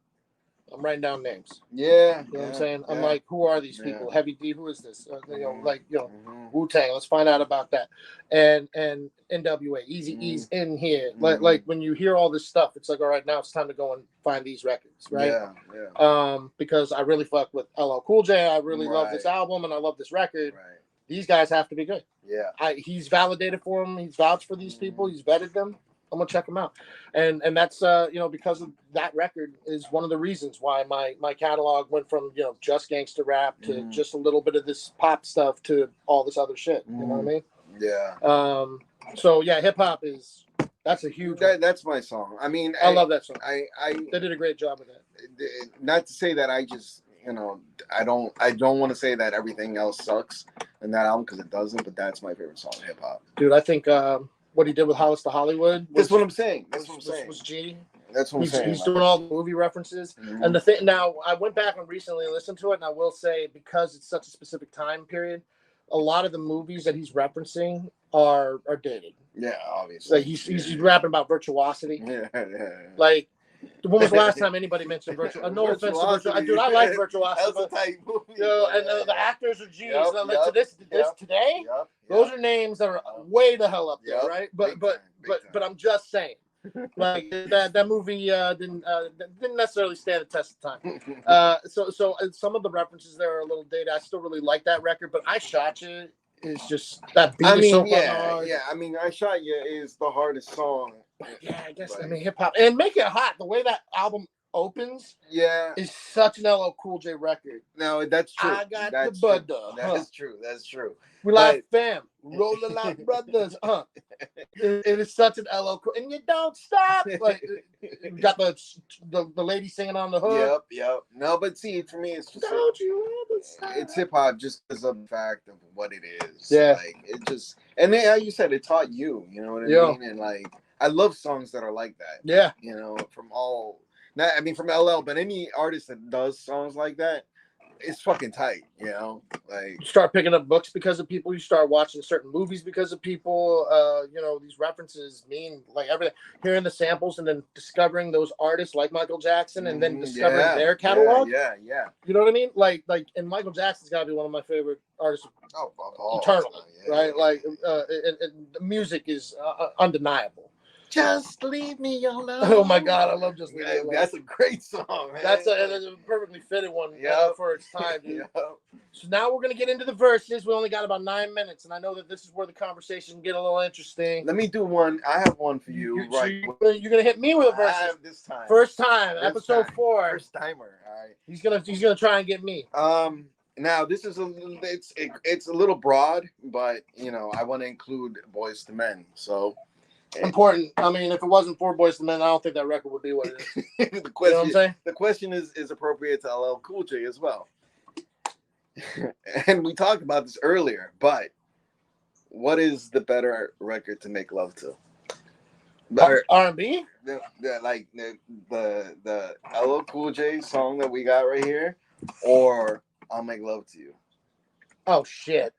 I'm writing down names. Yeah, you know what I'm saying. I'm like, who are these people? Heavy D, who is this? Wu-Tang. Let's find out about that. And NWA, Eazy-E's in here. Like when you hear all this stuff, it's like, all right, now it's time to go and find these records, right? Yeah. Because I really fuck with LL Cool J. I really love this album and I love this record. Right. These guys have to be good. Yeah. He's validated for them. He's vouched for these people. He's vetted them. I'm gonna check them out, and that's because of that record is one of the reasons why my catalog went from just gangster rap to just a little bit of this pop stuff to all this other shit. You know what I mean? Yeah. So yeah, hip hop that's a huge. That's my song. I mean, I love that song. They did a great job with that. Not to say that I just I don't want to say that everything else sucks in that album because it doesn't, but that's my favorite song, hip hop. Dude, I think. What he did with Hollis to Hollywood. That's what I'm saying. That's what I'm saying. Was G. That's what I'm saying. He's doing all the movie references. And the thing now, I went back and recently listened to it, and I will say because it's such a specific time period, a lot of the movies that he's referencing are dated. Yeah, obviously. Like he's rapping about virtuosity. Yeah. Like When was the last time anybody mentioned Virtual? No offense to Virtual. Dude, I like Virtuosity. That's a tight movie. You know, and the actors are G's. Yep, To this today, those are names that are way the hell up there, right? But I'm just saying, like that movie didn't necessarily stand the test of time. So some of the references there are a little dated. I still really like that record, but I Shot You is just that beat is so hard. Yeah. I mean, I Shot You is the hardest song. Yeah, I guess. I mean, hip hop and Make It Hot. The way that album opens, is such an LL Cool J record. No, that's true. I got that's the butter. That's true. That's true. We like fam, rolling like brothers. It is such an LL Cool, and you don't stop. Like you got the lady singing on the hood. Yep. No, but see, for me, it's just don't you ever stop. It's hip hop just because of the fact of what it is. Yeah, like it just, and then, like you said, it taught you. You know what I mean? And like, I love songs that are like that. Yeah, you know, from LL, but any artist that does songs like that, it's fucking tight, you know. Like you start picking up books because of people. You start watching certain movies because of people. You know, these references mean like everything. Hearing the samples and then discovering those artists like Michael Jackson, and then discovering their catalog. Yeah. You know what I mean? Like, and Michael Jackson's got to be one of my favorite artists. Eternally, right? Like, and the music is undeniable. Just leave me alone. Oh my God, I love Just Leave Me Alone. That's a great song, man. That's a perfectly fitted one for its time, dude. So now we're gonna get into the verses. We only got about 9 minutes, and I know that this is where the conversation can get a little interesting. Let me do one. I have one for you. Right. So you're gonna hit me with a verse this time. First time, episode 4. First timer. All right. He's gonna try and get me. Now this is it's a little broad, but you know I want to include Boys to Men. So. Important. I mean, if it wasn't for Boys to Men, I don't think that record would be what it is. The question, you know what I'm saying? The question is appropriate to LL Cool J as well. And we talked about this earlier, but what is the better record to make love to? R&B? The LL Cool J song that we got right here, or I'll Make Love to You? Oh shit.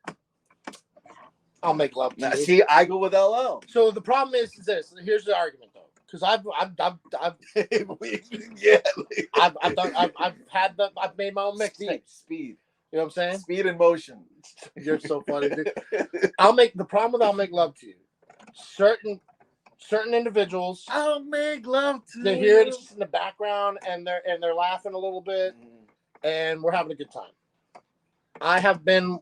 I'll Make Love to You. See, I go with LL. So the problem is this. Here's the argument, though, because I've made my own mixtape. Speed. You know what I'm saying? Speed and motion. You're so funny, dude. The problem with I'll Make Love to You. Certain individuals. I'll make love to you. They hear it just in the background and they're laughing a little bit, and we're having a good time. I have been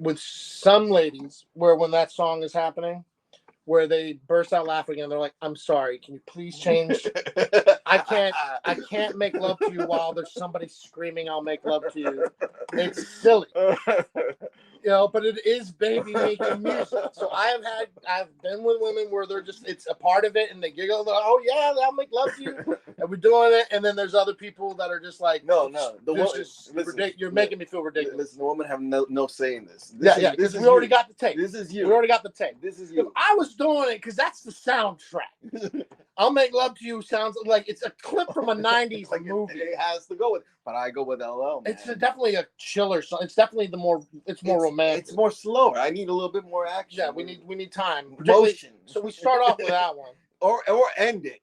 with some ladies where when that song is happening, where they burst out laughing and they're like, "I'm sorry, can you please change? I can't make love to you while there's somebody screaming, I'll make love to you." It's silly. You know, but it is baby making music. So I've been with women where they're just, it's a part of it and they giggle, like, "Oh yeah, I'll make love to you." And we're doing it. And then there's other people that are just like, no. You're making me feel ridiculous. Listen, the woman have no say in this. We already got the tape. This is you. We already got the tape. This is you. If I was doing it because that's the soundtrack. I'll Make Love to You sounds like it's a clip from a 90s like movie. It has to go with, but I go with LL, man. It's definitely a chiller song. It's definitely more romantic. It's more slower. I need a little bit more action. Yeah, we need time. Motion. So we start off with that one. Or end it.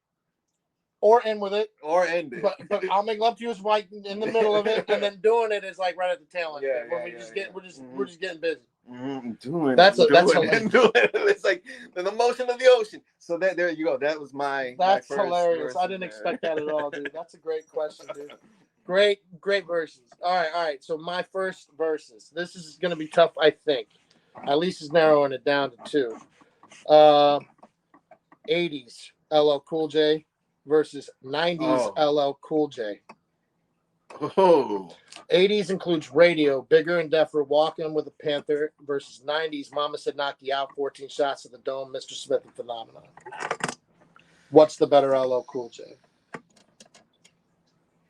Or end with it. Or end it. But I'll Make Love to You is right in the middle of it, and then doing it is like right at the tail end. We're just getting busy. That's hilarious. It's like the motion of the ocean. So there you go. That was that's hilarious. I didn't expect that at all, dude. That's a great question, dude. Great verses. All right. So my first verses. This is gonna be tough, I think. At least is narrowing it down to 2. 80s LL Cool J versus 90s LL Cool J. Oh. 80s includes Radio, Bigger and Deffer, Walking with a Panther versus 90s Mama Said Knock You Out, 14 Shots to the Dome, Mr. Smith and Phenomenon. What's the better LL Cool J?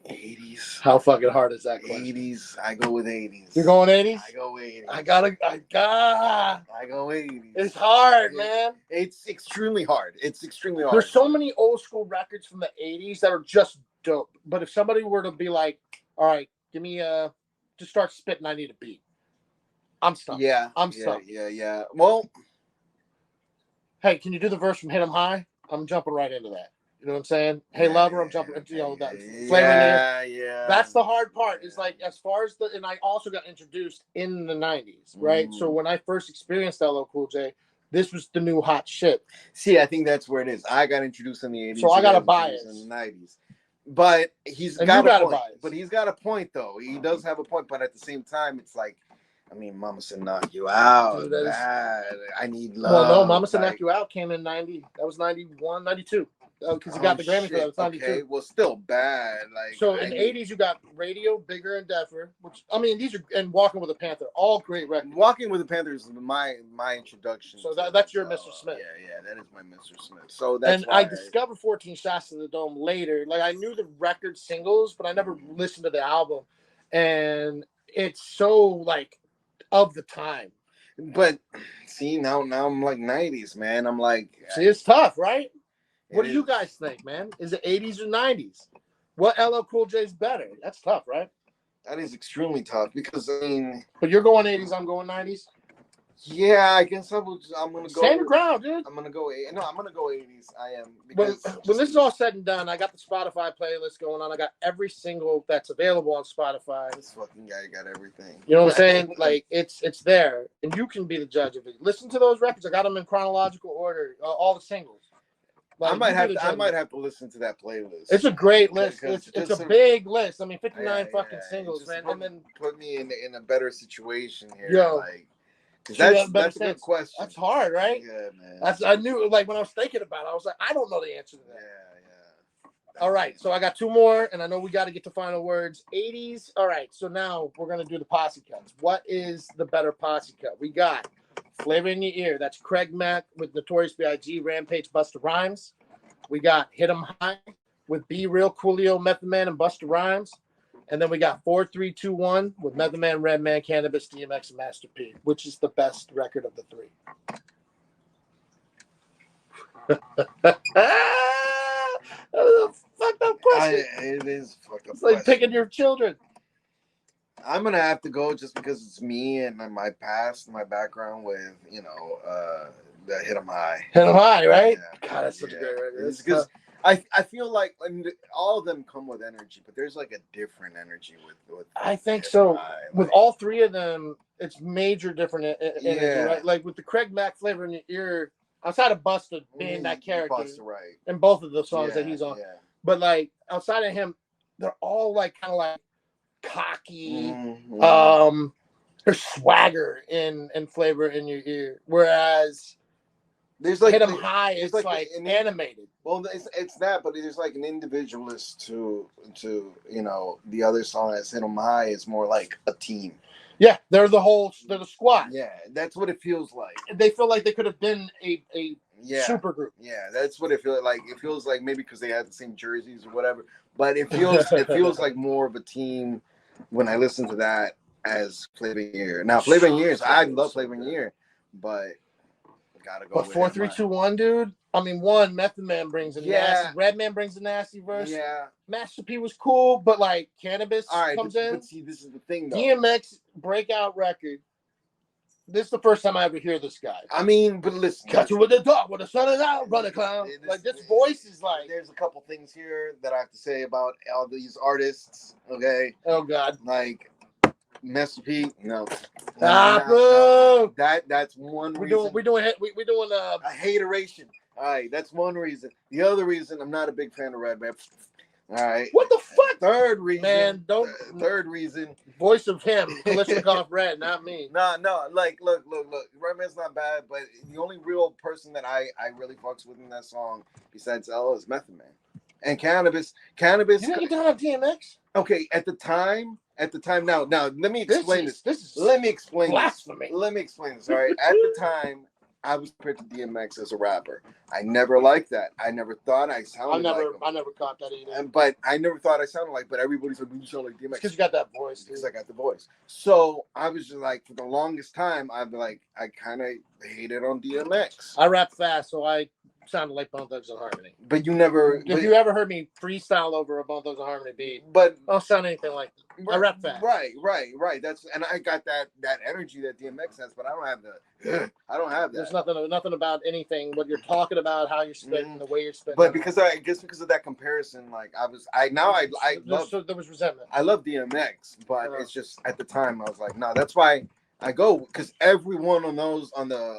80s. How fucking hard is that question? 80s. I go with 80s. You're going 80s? I go 80s. I go 80s. It's hard, man. It's extremely hard. There's so many old school records from the 80s that are just dope. But if somebody were to be like, all right, give me just start spitting, I need a beat. I'm stuck. Yeah. I'm stuck. Yeah. Well, hey, can you do the verse from Hit 'Em High? I'm jumping right into that. You know what I'm saying? Hey, lover, I'm jumping. You know that Yeah, flavor in the air. yeah. That's the hard part. Is like as far as and I also got introduced in the '90s, right? So when I first experienced LL Cool J, this was the new hot shit. See, I think that's where it is. I got introduced in the '80s. So I got a bias in the '90s. But he's and got you a got point. a bias. But he's got a point, though. He does have a point. But at the same time, it's like, I mean, Mama Said Knock You Out. Dude, that is- Bad. I Need Love. Well, no, Mama Said like, Knock You Out came in '90. That was '91, '92. Because he got the Grammy for that. It was '92. Okay, well, still bad. Like So in the '80s, you got Radio, Bigger and Deffer, which I mean, these are and Walking with a Panther, all great records. Walking with the Panthers is my introduction. So that's your Mr. Smith. Yeah, that is my Mr. Smith. So that's and I discovered 14 Shots to the Dome later. Like I knew the record singles, but I never listened to the album. And it's so like of the time. But see, now I'm like '90s, man. I'm like, see, it's tough, right? What do is. you guys think, man? Is it '80s or '90s? What LL Cool J is better? That's tough, right? That is extremely tough because I mean, but you're going '80s, I'm going '90s. Yeah, I guess I'm gonna go. Stand your ground, dude. I'm gonna go. No, I'm gonna go '80s. I am. When this is all said and done, I got the Spotify playlist going on. I got every single that's available on Spotify. This fucking guy got everything. You know what I'm saying? Like it's there, and you can be the judge of it. Listen to those records. I got them in chronological order, all the singles. Like, I might have to listen to that playlist. It's a great list. It's a big list. I mean, 59 fucking singles, man. And then put me in a better situation here. Yo. Like, that's a good question. That's hard, right? Yeah, man. I knew, like, when I was thinking about it, I was like, I don't know the answer to that. Yeah. All right, so I got two more, and I know we got to get to final words. 80s. All right, so now we're going to do the posse cuts. What is the better posse cut? We got Flavor in Your Ear. That's Craig Mack with Notorious B.I.G., Rampage, Busta Rhymes. We got Hit 'Em High with B Real, Coolio, Method Man, and Busta Rhymes. And then we got 4321 with Method Man, Redman, Cannabis, DMX, and Master P, which is the best record of the three. That was a fucked up question. It is fucked up. It's like picking your children. I'm gonna have to go just because it's me and my past, my background with the Hit 'Em High. Hit 'Em High, right? Yeah. God, that's such a great record. It's because I feel like all of them come with energy, but there's like a different energy with I think Hit 'Em so. High. With all three of them, it's major different energy, Yeah. right? Like with the Craig Mack Flavor in Your Ear, outside of Busta being that character Busta, right? in both of the songs that he's on, but like outside of him, they're all like kind of like cocky. Mm-hmm. There's swagger in Flavor in Your Ear, whereas there's like Hit 'Em High, it's like an animated. Well, it's that, but there's like an individualist to the other song that's Hit 'Em High is more like a team. Yeah, they're the squad. Yeah, that's what it feels like. They feel like they could have been a super group. Yeah, that's what it feels like. It feels like maybe because they had the same jerseys or whatever, but it feels like more of a team when I listen to that as Flavor in Your Ear. Now, Flavor in Your Ear, I love Flavor in Your Ear, but gotta go. But 4321, dude. I mean, Method Man brings a nasty. Redman brings a nasty verse. Yeah. Master P was cool, but like Cannabis comes in. But see, this is the thing, though. DMX breakout record. This is the first time I ever hear this guy. I mean, but listen. Catch you with the dog, with the sun is out, brother clown. Like this voice is like. There's a couple things here that I have to say about all these artists. Okay. Oh God. Like Master P, no. Bro. That's one reason. We're doing a hateration. All right, that's one reason. The other reason, I'm not a big fan of Redman. All right. What the fuck? Third reason. Man, Third reason. Voice of him, Kalishnikov Red, not me. No. Like, look. Redman's not bad, but the only real person that I really fucks with in that song, besides L, is Method Man. And Cannabis. You didn't get down on DMX? Okay, at the time. Now, let me explain this. Let me explain blasphemy. Let me explain this. All right. At the time, I was compared to DMX as a rapper. I never liked that. I never thought I sounded like him. I never caught that either. But I never thought I sounded like. But everybody said, "You sound like DMX." Because you got that voice. Because I got the voice. So I was just like, for the longest time, I'd be like, I kind of hated on DMX. I rap fast, so I sounded like Bone Thugs and Harmony. But you never. If you ever heard me freestyle over a Bone Thugs and Harmony beat, but I don't sound anything like that. I rap fast. Right. That's and I got that energy that DMX has, but I don't have I don't have that. There's nothing about anything what you're talking about, how you're spitting, the way you're spitting. But because because of that comparison, like there was resentment. I love DMX, but it's just at the time I was like, no, that's why I go, because every one of those on the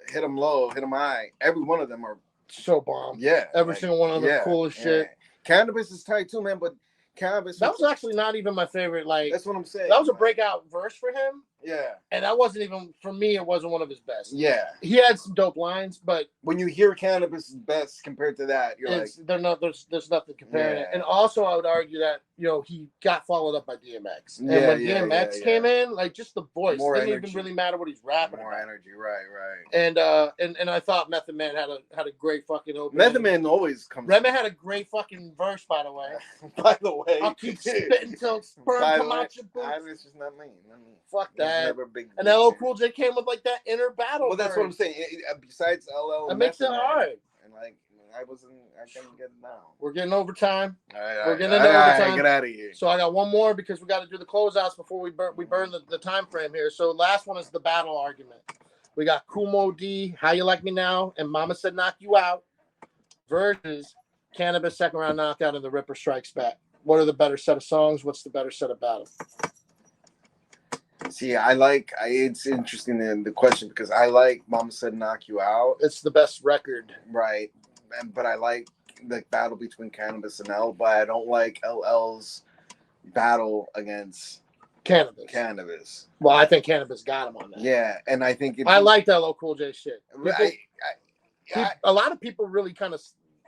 Hit 'em Low, Hit 'em High, every one of them are so bomb. Yeah, every single one of them cool as shit. Cannabis is tight too, man, but Cannabis that was actually not even my favorite. Like, that's what I'm saying. That was a breakout verse for him. Yeah, and that wasn't even, for me, it wasn't one of his best. Yeah, he had some dope lines, but when you hear Cannabis best compared to that, you're like, there's nothing comparing it. And also, I would argue that he got followed up by DMX, and when DMX came in, like, just the voice didn't even really matter what he's rapping. More energy, right. And I thought Method Man had a great fucking opening. Method Man always comes. Redman had a great fucking verse, by the way. I'll keep spitting till sperm come out your boots. It's just not me. Fuck that. And LL Cool J came with like that inner battle. Well, that's what I'm saying. Besides LL, it makes it hard. And like, I couldn't get it down. We're getting overtime. We're getting into overtime. Get out of here. So I got one more because we got to do the closeouts before we burn the time frame here. So last one is the battle argument. We got Kumo D, How You Like Me Now, and Mama Said Knock You Out versus Cannabis Second Round Knockout and The Ripper Strikes Back. What are the better set of songs? What's the better set of battles? See, it's interesting in the question because I like Mama Said Knock You Out. It's the best record. Right. But I like the battle between Cannabis and L, but I don't like LL's battle against Cannabis. Well, I think Cannabis got him on that. Yeah, and I think I liked LL Cool J shit. A lot of people really kind of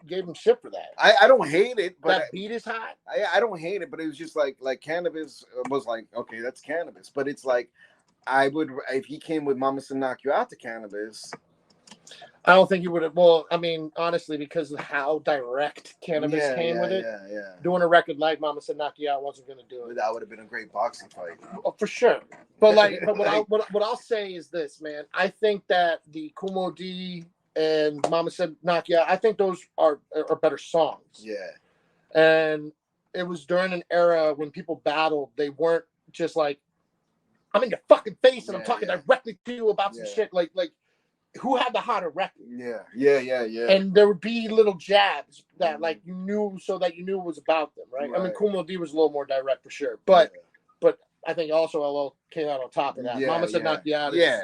gave him shit for that. I don't hate it, but that beat is hot. I don't hate it, but it was just like Cannabis was like, okay, that's Cannabis, but it's like I would, if he came with Mama Said Knock You Out to Cannabis, I don't think he would have. Well, I mean, honestly, because of how direct Cannabis came with it, doing a record like Mama Said Knock You Out wasn't going to do it. That would have been a great boxing fight. Oh, for sure. But what I'll say is this, man. I think that the Kumo D and Mama Said Knock You Out, I think those are better songs. Yeah. And it was during an era when people battled. They weren't just like, I'm in your fucking face and I'm talking directly to you about some shit. Like who had the hotter record? Yeah. And there would be little jabs that like you knew, so that you knew it was about them, right? I mean, Kumo D was a little more direct for sure, but I think also LL came out on top of that. Mama Said Knock You Out is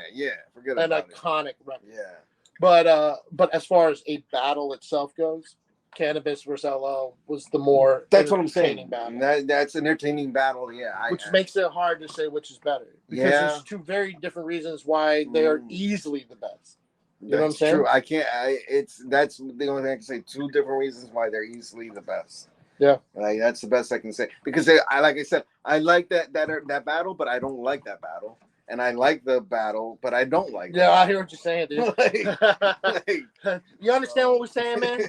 forget an about iconic record. Yeah. But as far as a battle itself goes, Cannabis versus LL was the more that's what I'm saying. Battle. That's an entertaining battle, which makes it hard to say which is better because there's two very different reasons why they are easily the best. You know what I'm saying? True. That's the only thing I can say. Two different reasons why they're easily the best. Yeah, like that's the best I can say because like I said, I like that battle, but I don't like that battle. And I like the battle, but I don't like. Yeah, I hear what you're saying, dude. You understand what we're saying, man?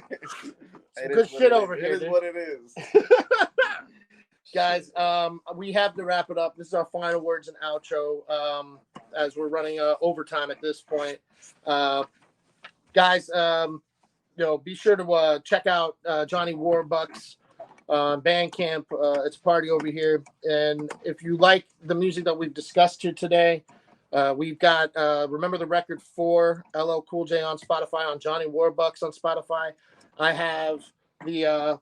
Good shit over here. It is what it is. Guys, we have to wrap it up. This is our final words and outro. As we're running overtime at this point, guys. Be sure to check out Johnny Warbucks on Bandcamp. It's a party over here. And if you like the music that we've discussed here today, we've got Remember the Record 4, LL Cool J on Spotify, on Johnny Warbucks on Spotify. I have the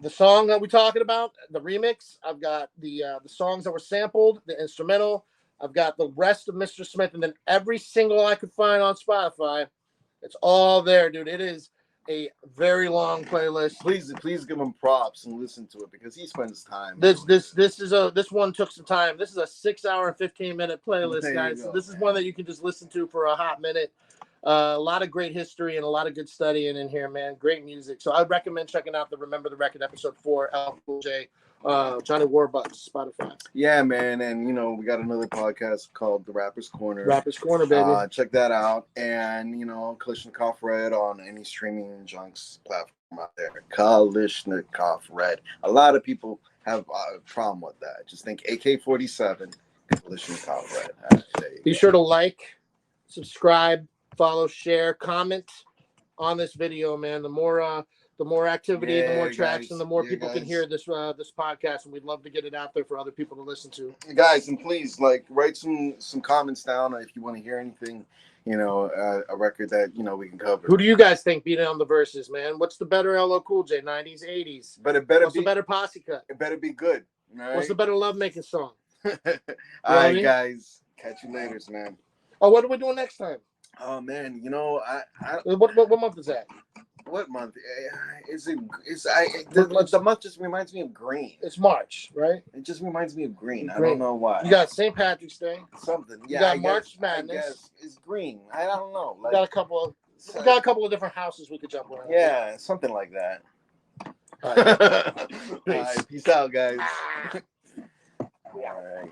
song that we're talking about, the remix. I've got the songs that were sampled, the instrumental. I've got the rest of Mr. Smith, and then every single I could find on Spotify. It's all there, dude. It is a very long playlist. Please give him props and listen to it because he spends time. This one took some time. This is a 6 hour and 15-minute playlist, guys. So this is one that you can just listen to for a hot minute. A lot of great history and a lot of good studying in here, man. Great music. So I'd recommend checking out the Remember the Record episode 4, LL Cool J, Johnny Warbucks, Spotify. Yeah, man. And we got another podcast called The Rapper's Corner. Rapper's Corner, baby. Check that out. And Kalishnikov Red on any streaming junks platform out there. Kalishnikov Red. A lot of people have a problem with that. Just think AK-47, Kalishnikov Red. Be sure to like, subscribe, follow, share, comment on this video, man. The more activity, the more Yeah, traction, guys. the more Yeah, people can guys. hear this podcast, and we'd love to get it out there for other people to listen to. Guys, and please like write some comments down if you want to hear anything. You know, a record that we can cover. Who do you guys think beat on the verses, man? What's the better LL Cool J, 90s, 80s? But it better What's the better posse cut? It better be good. Right? What's the better lovemaking song? All right, I mean? guys. Catch you later, man. Oh, what are we doing next time? Oh man, I what month is that? what month is it? The month just reminds me of green. It's March, right? It just reminds me of green. I Green. don't know why. You got St. Patrick's Day. Something. You Yeah, got I March guess, Madness. I guess it's green. I don't know. We got a couple of different houses we could jump around. Yeah, something like that. All right. All right, peace out, guys. Ah. All right.